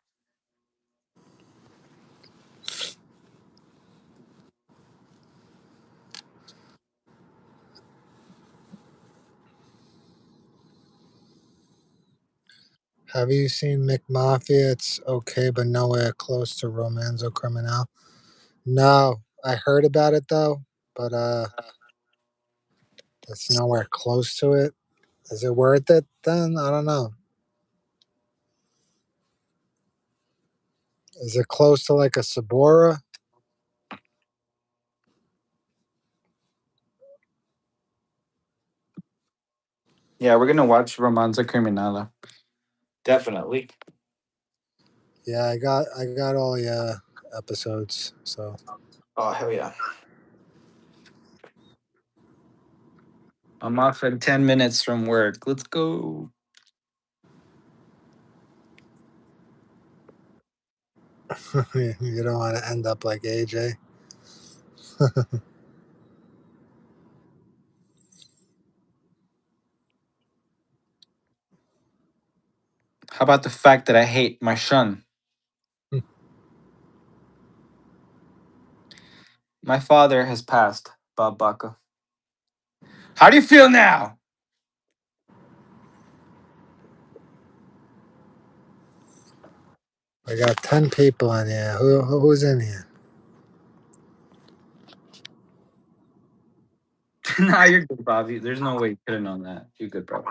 Have you seen McMafia? It's okay, but nowhere close to Romanzo Criminal. No, I heard about it though, but it's nowhere close to it. Is it worth it then? I don't know. Is it close to like a Sabora? Yeah, we're gonna watch Romanza Criminala. Definitely. Yeah, I got all the episodes. So Oh hell yeah! I'm off in 10 minutes from work. Let's go. you don't want to end up like AJ. How about the fact that I hate my son? My father has passed, Bob Baca. How do you feel now? We got 10 people in here. Who's in here? Nah, you're good, Bobby. There's no way you could have known that. You're good, bro.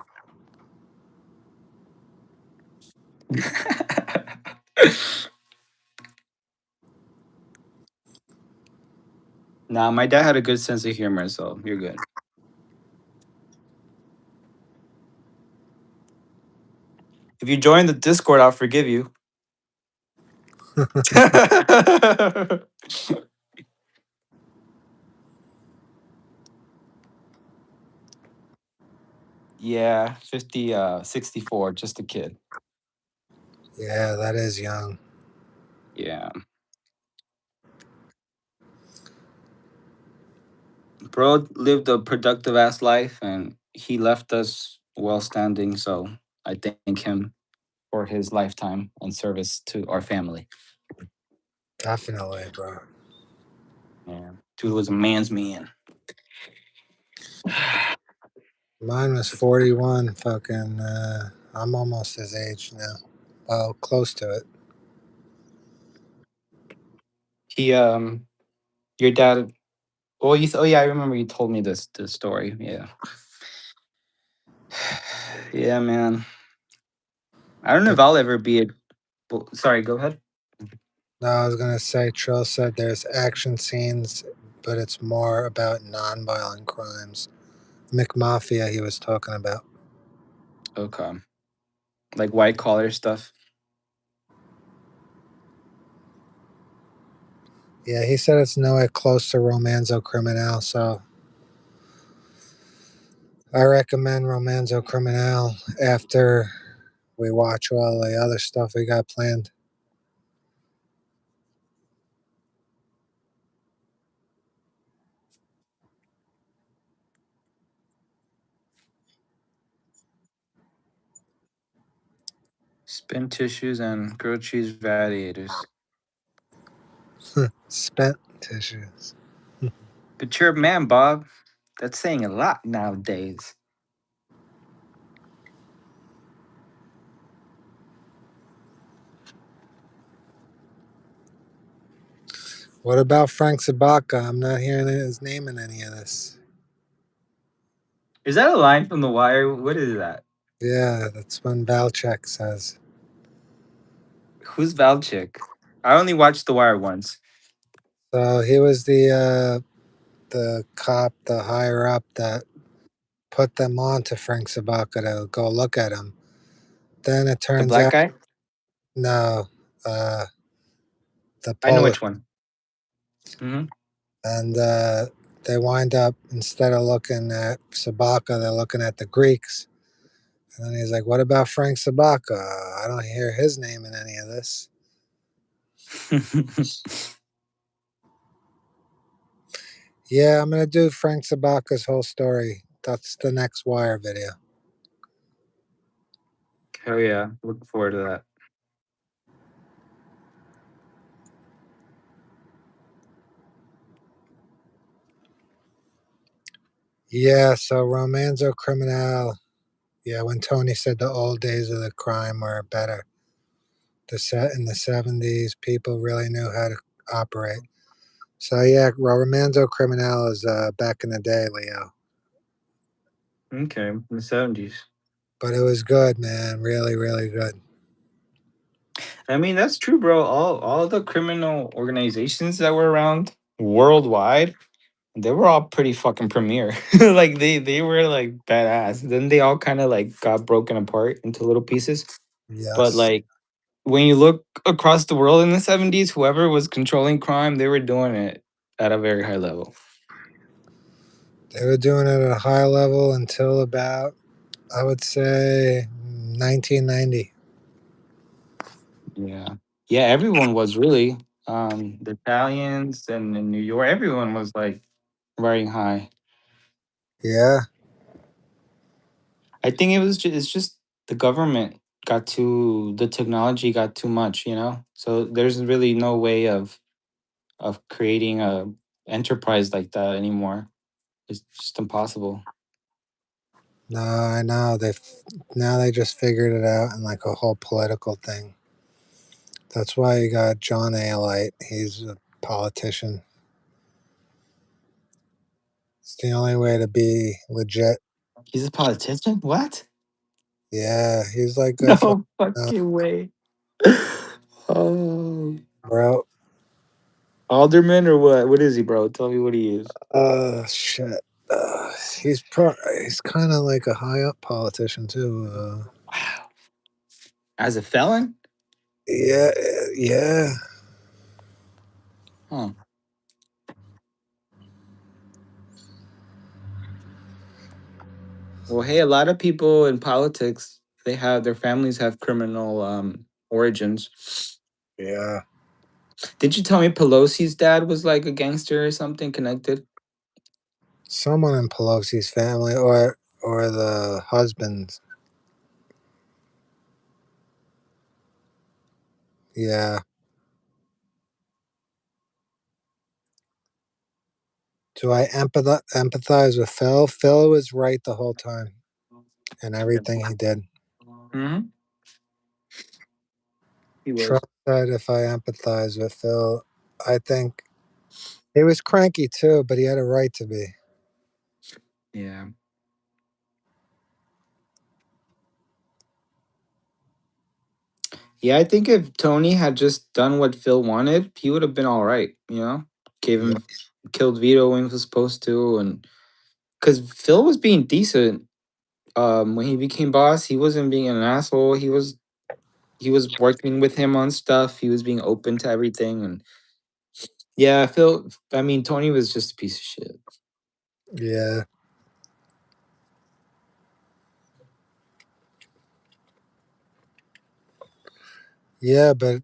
Nah, my dad had a good sense of humor, so you're good. If you join the Discord, I'll forgive you. Yeah, 50, 64, just a kid. Yeah, that is young. Yeah. Bro lived a productive ass life and he left us well standing, so I thank him for his lifetime and service to our family. Definitely, bro. Yeah. Dude was a man's man. Mine was 41. Fucking, I'm almost his age now. Well, close to it. He your dad oh oh yeah, I remember you told me this story. Yeah. Yeah, man. I don't know But if I'll ever be a sorry, go ahead. no, I was gonna say, Trill said there's action scenes, but it's more about non-violent crimes. McMafia, he was talking about. Okay. Like white collar stuff. Yeah, he said it's nowhere close to Romanzo Criminal, so I recommend Romanzo Criminal after we watch all the other stuff we got planned. Spin tissues and grilled cheese radiators. Spent tissues. But you're a man, Bob. That's saying a lot nowadays. What about Frank Zabaka? I'm not hearing his name in any of this. Is that a line from The Wire? What is that? Yeah, that's when Valchek says. Who's Valchik? I only watched The Wire once. So he was the cop, the higher up that put them on to Frank Zabaka to go look at him. Then it The turns black out guy? no, uh, the I know Polish, which one. Hmm. and they wind up instead of looking at Sabaka, they're looking at the Greeks. And then he's like, "What about Frank Sabaka? I don't hear his name in any of this." Yeah, I'm gonna do Frank Sabaka's whole story. That's the next Wire video. Hell yeah. Looking forward to that. Yeah, so Romanzo Criminal. Yeah, when Tony said the old days of the crime were better, the set in the 70s, people really knew how to operate. So yeah, Romanzo Criminal is back in the day, Leo. Okay. In the 70s. But it was good, man. Really, really good. I mean, that's true, bro. All the criminal organizations that were around worldwide They were all pretty fucking premier. Like they were like badass. Then they all kind of like got broken apart into little pieces. But Yes. like when you look across the world in the 70s, whoever was controlling crime, they were doing it at a very high level. They were doing it at a high level until about, I would say, 1990. Yeah. Yeah, everyone was really the Italians and in New York, everyone was like riding high. Yeah. I think it's just the government got too the technology got too much, you know? So there's really no way of creating a enterprise like that anymore. It's just impossible. No, I know. Now they just figured it out in like a whole political thing. That's why you got John Light. He's a politician. It's the only way to be legit. He's a politician? What? Yeah, he's like a fucking No fucking way. Oh, bro. alderman or what? What is he, bro? Tell me what he is. Shit. Uh, he's kind of like a high up politician too. Wow. As a felon? Yeah, yeah. Huh. Well, hey, a lot of people in politics, they have their families have criminal origins. Yeah. Did you tell me Pelosi's dad was like a gangster or something connected? Someone in Pelosi's family, or the husband. Yeah. Do I empathize with Phil? Phil was right the whole time in everything he did. Hmm. He was. Trump said if I empathize with Phil, I think he was cranky too, but he had a right to be. Yeah. Yeah, I think if Tony had just done what Phil wanted, he would have been all right, you know? Gave Yeah. him killed Vito when he was supposed to and cuz Phil was being decent when he became boss, he wasn't being an asshole. He was working with him on stuff. He was being open to everything and yeah, Phil I mean Tony was just a piece of shit. Yeah. Yeah, but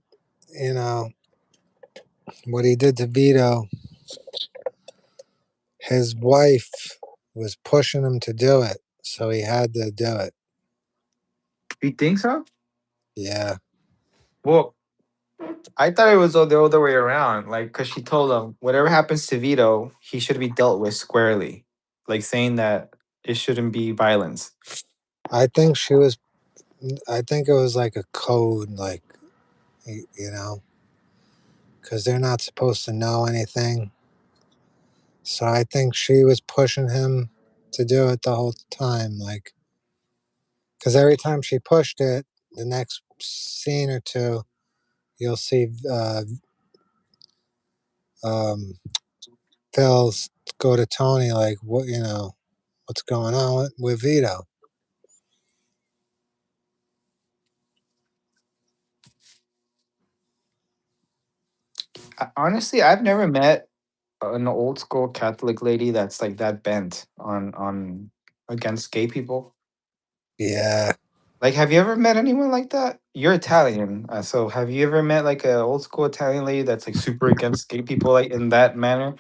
you know what he did to Vito, his wife was pushing him to do it, so he had to do it. You think so? Yeah. Well, I thought it was the other way around. Like, because she told him, whatever happens to Vito, he should be dealt with squarely. Like, saying that it shouldn't be violence. I think she was. I think it was like a code, like you know, because they're not supposed to know anything. So I think she was pushing him to do it the whole time, like because every time she pushed it, the next scene or two, you'll see um, Phil's go to Tony like, what what's going on with Vito? Honestly, I've never met an old school Catholic lady that's like that bent on against gay people. Yeah, Like, have you ever met anyone like that? You're Italian, so have you ever met like a old school Italian lady that's like super against gay people, like in that manner,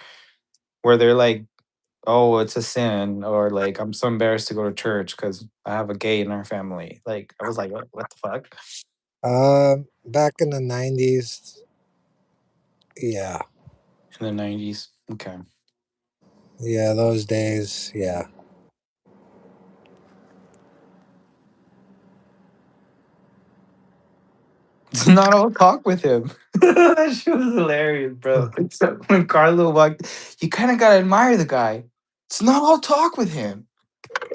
where they're like, "Oh, it's a sin," or like, "I'm so embarrassed to go to church because I have a gay in our family." Like, I was like, "What the fuck?" back in the '90s, yeah, In the 90s. Okay. yeah, those days, yeah. It's not all talk with him. That shit was hilarious, bro. Except when Carlo walked, you kind of gotta admire the guy. It's not all talk with him.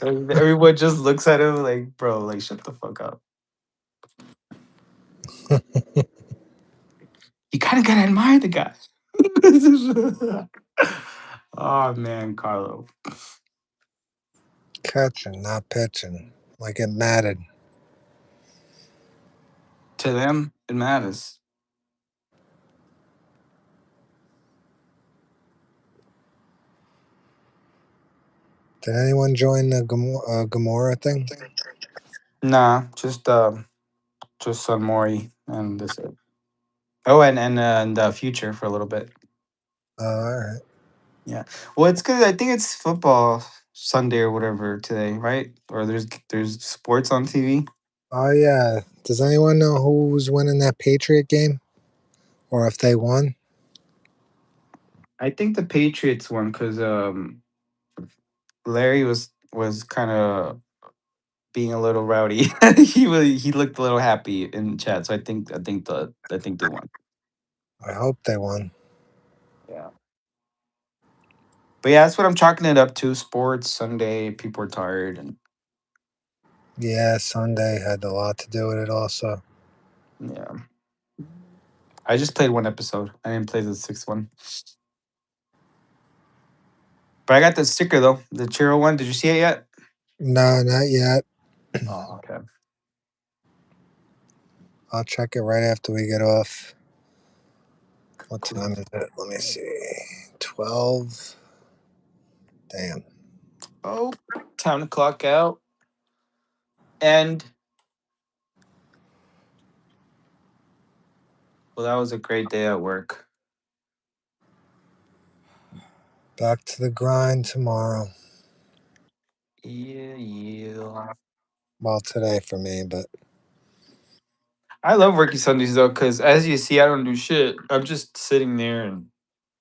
Everyone just looks at him like, bro, like shut the fuck up. You kind of gotta admire the guy. Oh man, Carlo. Catching, not pitching. Like it mattered. To them, it matters. Did anyone join the Gomorrah thing? Nah, just Son Mori and this. Oh, and the future for a little bit. All right. Yeah. Well, it's good. I think it's football Sunday or whatever today, right? Or there's sports on TV. Oh yeah. Does anyone know who's winning that Patriot game, or if they won? I think the Patriots won because Larry was kind of being a little rowdy. He looked a little happy in chat, so I think they won. I hope they won. Yeah. But yeah, that's what I'm chalking it up to. Sports Sunday. People are tired, and Yeah, Sunday had a lot to do with it. Also, yeah. I just played one episode. I didn't play the sixth one. But I got the sticker though, the Chiro one. Did you see it yet? no, not yet. Oh, okay. I'll check it right after we get off. What Cool. time is it? Let me see. 12. Damn. Oh, time to clock out. And well, that was a great day at work. Back to the grind tomorrow. Yeah, yeah. Well, today for me, but I love working Sundays though, because as you see, I don't do shit. I'm just sitting there, and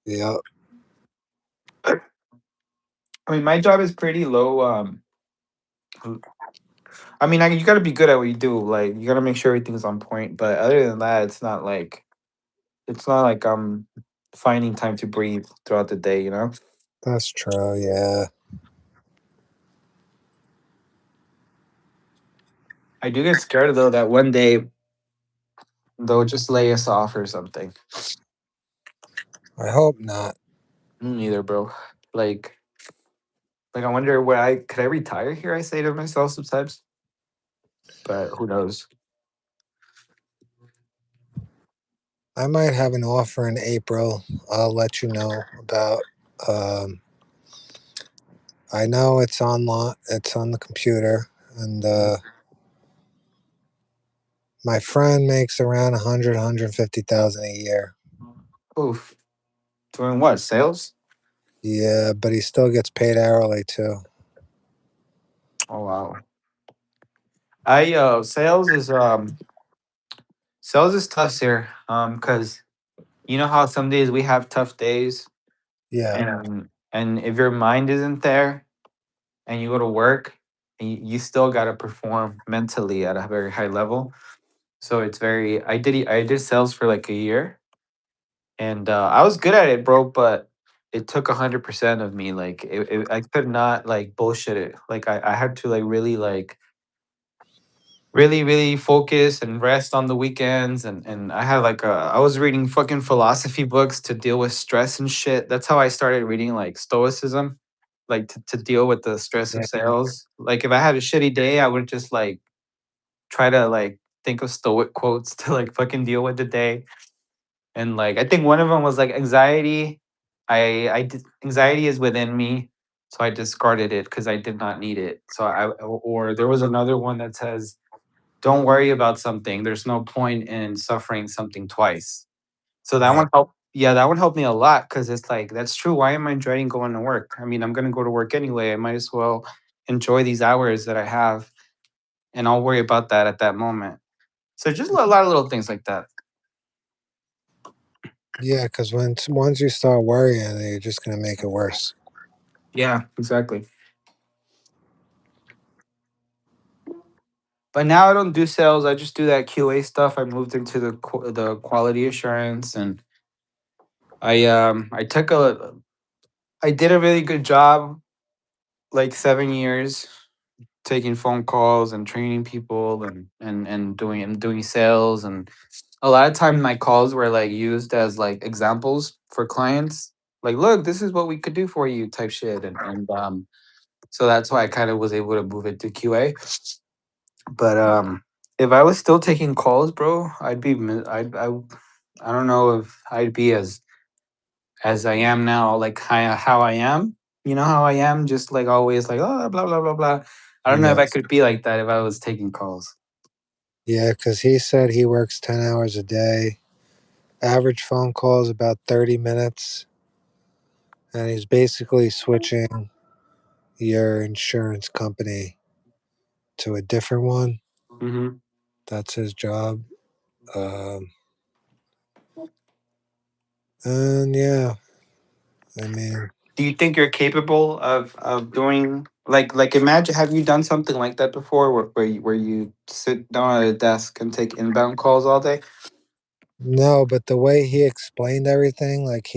yeah, I mean, my job is pretty low. I mean, you got to be good at what you do. Like, you got to make sure everything's on point. But other than that, it's not like I'm finding time to breathe throughout the day. that's true. Yeah, I do get scared though that one day they'll just lay us off or something. I hope not. Me neither, bro. Like, I wonder where I could I retire here. I say to myself sometimes, but who knows? I might have an offer in April. I'll let you know about. Um, I know it's online. It's on the computer, and my friend makes around 150,000 a year. Oof. Doing what? Sales? Yeah, but he still gets paid hourly too. Oh wow. I sales is tough here. Because you know how some days we have tough days, Yeah, and if your mind isn't there and you go to work and you still got to perform mentally at a very high level. So it's very. I did sales for like a year, and I was good at it, bro. But it took 100% of me. Like I could not like bullshit it. Like I had to like really really focus and rest on the weekends, and I had like I was reading fucking philosophy books to deal with stress and shit. That's how I started reading like stoicism, like to deal with the stress of yeah, sales. Like if I had a shitty day, I would just like try to like think of stoic quotes to like fucking deal with the day. And like I think one of them was like anxiety. Anxiety is within me, so I discarded it because I did not need it. So or there was another one that says, "Don't worry about something. There's no point in suffering something twice." So that right. one helped. Yeah, that one helped me a lot because it's like that's true. Why am I dreading going to work? I mean, I'm gonna go to work anyway. I might as well enjoy these hours that I have, and I'll worry about that at that moment. So just a lot of little things like that. Yeah, because once you start worrying, you're just gonna make it worse. Yeah, exactly. But now I don't do sales. I just do that QA stuff. I moved into the quality assurance, and I did a really good job, like 7 years, taking phone calls and training people, and doing sales. And a lot of time my calls were like used as like examples for clients. like, look, this is what we could do for you, type shit, and so that's why I kind of was able to move it to QA. But if I was still taking calls, bro, I'd be I don't know if I'd be as I am now, like how I am. You know how I am, just like always, like oh blah blah blah blah. I don't know if Yeah. I could be like that if I was taking calls. Yeah, because he said he works 10 hours a day. Average phone call is about 30 minutes. And he's basically switching your insurance company to a different one. Hmm. That's his job. Um, and yeah, I mean, Do you think you're capable of doing like imagine have you done something like that before where you sit down at a desk and take inbound calls all day? no, but the way he explained everything, like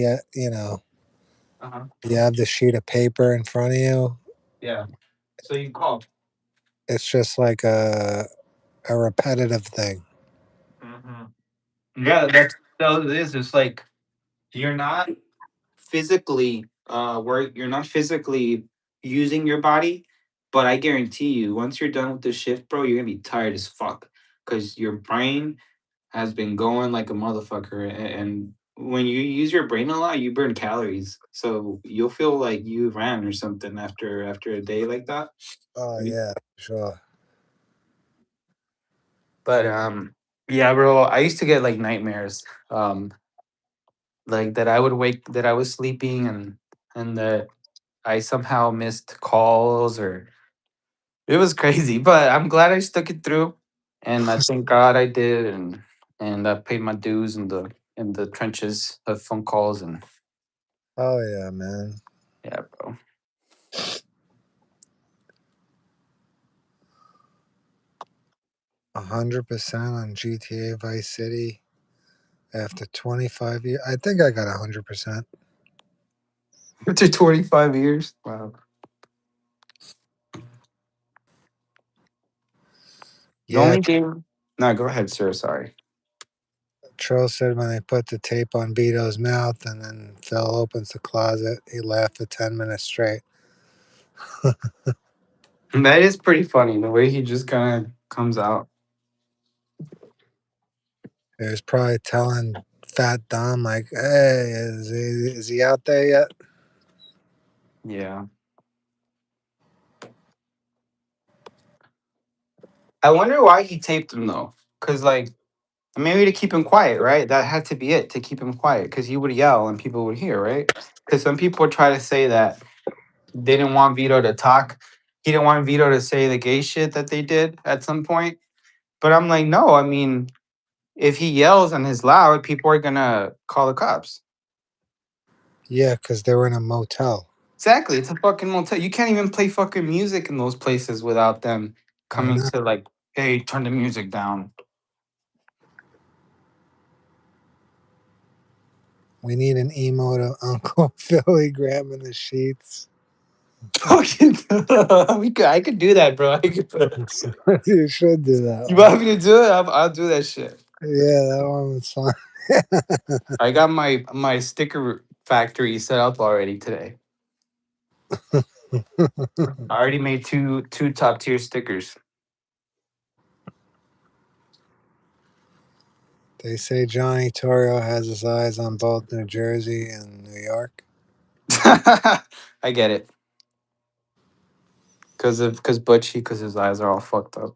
Uh-huh. you have the sheet of paper in front of you. Yeah. So you call. It's just like a repetitive thing. Hmm. Yeah, that's what it is. It's like you're not physically you're not physically using your body, but I guarantee you once you're done with the shift, bro, you're gonna be tired as fuck because your brain has been going like a motherfucker, and when you use your brain a lot you burn calories, so you'll feel like you ran or something after a day like that. Oh Mm. yeah, sure. But yeah, bro, I used to get like nightmares, like that I was sleeping and that I somehow missed calls, or it was crazy, but I'm glad I stuck it through, and I thank God I did, and I paid my dues in the trenches of phone calls, and Oh yeah, man. yeah, bro. 100% on GTA Vice City after 25 years. I think I got 100%. After 25 years, wow. The Yeah, only game. No, go ahead, sir. Sorry. Trill said when they put the tape on Vito's mouth and then Phil opens the closet, he laughed for 10 minutes straight. That is pretty funny the way he just kind of comes out. He was probably telling Fat Dom, like, hey, is he out there yet? Yeah. I wonder why he taped him though. Cause like maybe to keep him quiet, right? That had to be it, to keep him quiet, because he would yell and people would hear, right? Because some people try to say that they didn't want Vito to talk. He didn't want Vito to say the gay shit that they did at some point. But I'm like, no, I mean, if he yells and is loud, people are gonna call the cops. Yeah, because they were in a motel. Exactly. It's a fucking motel. You can't even play fucking music in those places without them I coming know. to like, hey, turn the music down. We need an emote of Uncle Philly grabbing the sheets. Fucking I could do that, bro. I could, You should do that you one. want me to do it? I'll do that shit. Yeah, that one was fun. I got my sticker factory set up already today. I already made two top tier stickers. They say Johnny Torrio has his eyes on both New Jersey and New York. I get it. Cause Butchie, cause his eyes are all fucked up.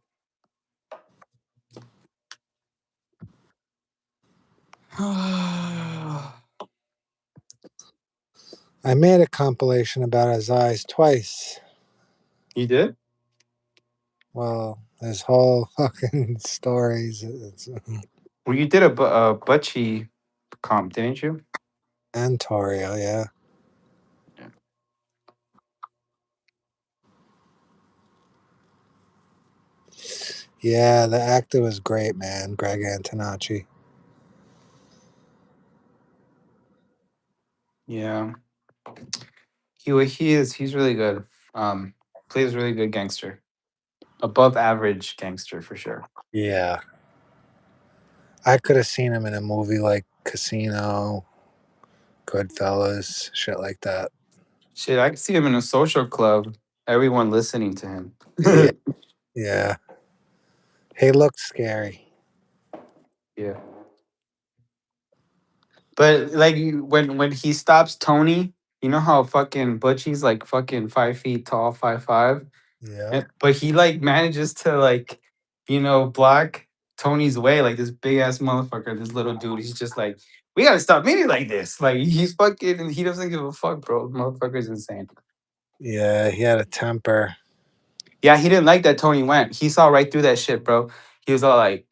I made a compilation about his eyes twice. You did? Well, his whole fucking stories. Well, you did a Butchie comp, didn't you? And Torrio, yeah. Yeah. Yeah, the actor was great, man. Greg Antonacci. Yeah. He's really good. Um, Plays really good gangster. Above average gangster for sure. Yeah. I could have seen him in a movie like Casino, Goodfellas, shit like that. Shit, I could see him in a social club. Everyone listening to him. Yeah, yeah. He looked scary. Yeah. But like when he stops Tony, you know how fucking Butchie's like fucking 5 feet tall, 5'5", Yeah, but he like manages to like, block Tony's way, like this big ass motherfucker, this little dude. He's just like, we gotta stop meeting like this. Like he's fucking, and he doesn't give a fuck, bro. The motherfucker's insane. yeah. He had a temper. Yeah, he didn't like that Tony went. He saw right through that shit, bro. He was all like,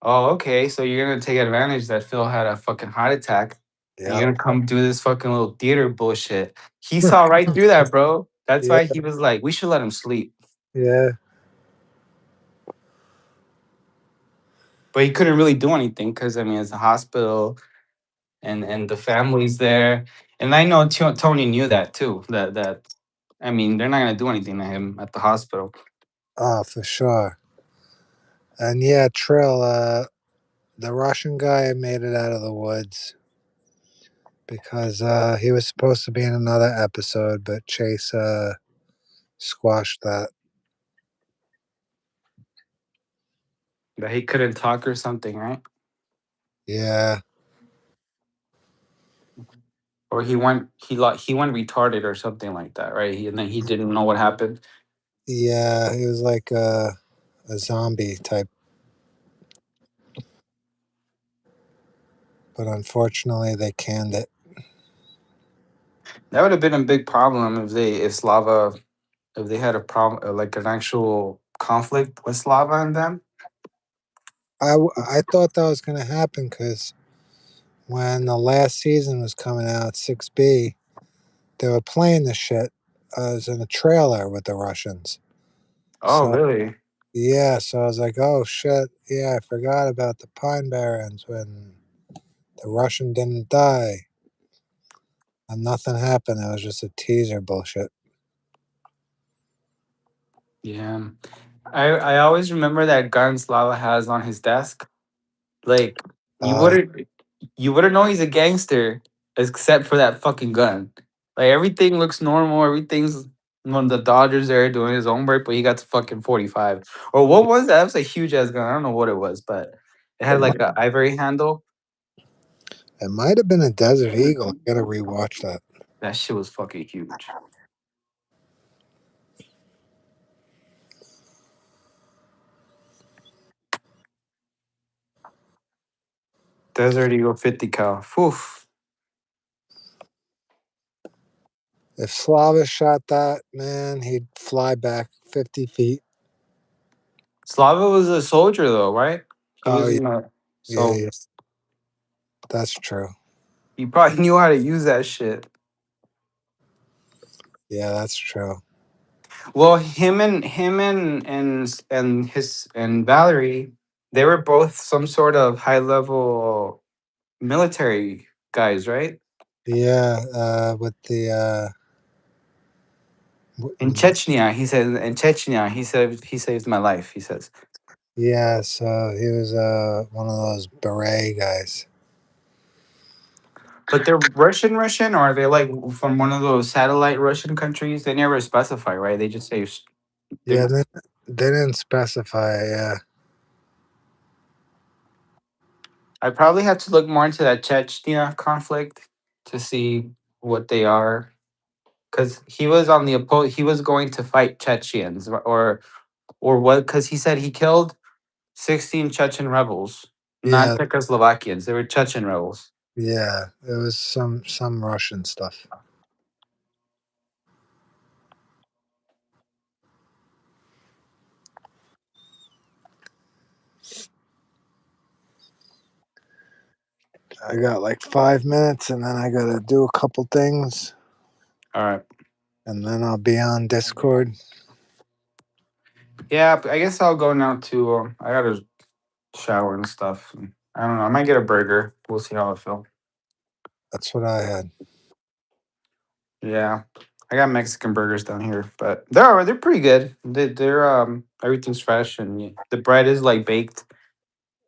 "Oh, okay, so you're gonna take advantage that Phil had a fucking heart attack, and you're Yep. gonna come do this fucking little theater bullshit." He saw right through that, bro. That's Yeah, why he was like, "We should let him sleep," yeah. but he couldn't really do anything because I mean, it's a hospital, and the family's there, and I know Tony knew that too. That I mean, they're not gonna do anything to him at the hospital. Oh, for sure. And yeah, Trill, the Russian guy made it out of the woods because he was supposed to be in another episode, but Chase squashed that. That he couldn't talk or something, right? Yeah, Or he went retarded or something like that, right? And then he didn't know what happened. yeah. He was like a zombie type, but unfortunately they canned it. That would have been a big problem if they had a problem, like an actual conflict with Slava and them. I thought that was gonna happen because when the last season was coming out, 6B, they were playing the shit. I was in a trailer with the Russians. Oh, So really? yeah, so I was like, oh shit, yeah, I forgot about the Pine Barrens when the Russian didn't die and nothing happened. It was just a teaser bullshit. Yeah. I always remember that gun Slava has on his desk. Like you Uh, wouldn't you wouldn't know he's a gangster except for that fucking gun. Like everything looks normal. Everything's when the Dodgers there doing his own work, but he got the fucking 45. Or what was that? That was a huge ass gun. I don't know what it was, but it it had like might, a ivory handle. it might have been a Desert Eagle. I gotta rewatch that. That shit was fucking huge. Desert Eagle 50 cal. Oof. If Slava shot that, man, he'd fly back 50 feet. Slava was a soldier though, right? He Oh, was yeah, in a yeah, so yeah. That's true. he probably knew how to use that shit. Yeah, that's true. Well, him and Valerie, they were both some sort of high level military guys, right? Yeah, with the, In Chechnya, he said. In Chechnya, he saved my life. He says, yeah, so he was one of those beret guys. but they're Russian, or are they like from one of those satellite Russian countries? They never specify, right? They just say they. Yeah, they didn't specify. Yeah, I probably have to look more into that Chechnya conflict to see what they are, because he was on the he was going to fight Chechens or what? Because he said he killed 16 Chechen rebels, not yeah, Czechoslovakians. They were Chechen rebels. yeah. It was some Russian stuff. I got like 5 minutes, and then I gotta do a couple things, All right. and then I'll be on Discord. Yeah, I guess I'll go now too. I gotta shower and stuff. I don't know. I might get a burger. We'll see how I feel. That's what I had. Yeah, I got Mexican burgers down here, but they're pretty good. They're everything's fresh and the bread is like baked.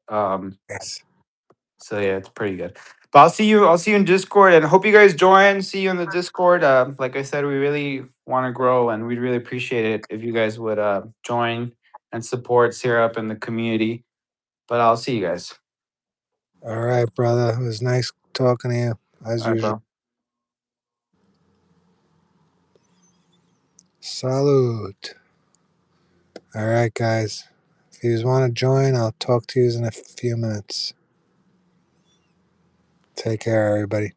Um, Yes. so yeah, it's pretty good. But I'll see you in Discord, and hope you guys join. See you in the Discord. Like I said, we really want to grow, and we'd really appreciate it if you guys would join and support Syrup and the community. But I'll see you guys. All right, brother. It was nice talking to you as All right, usual. bro. Salute. All right, guys. If you want to join, I'll talk to you in a few minutes. Take care, everybody.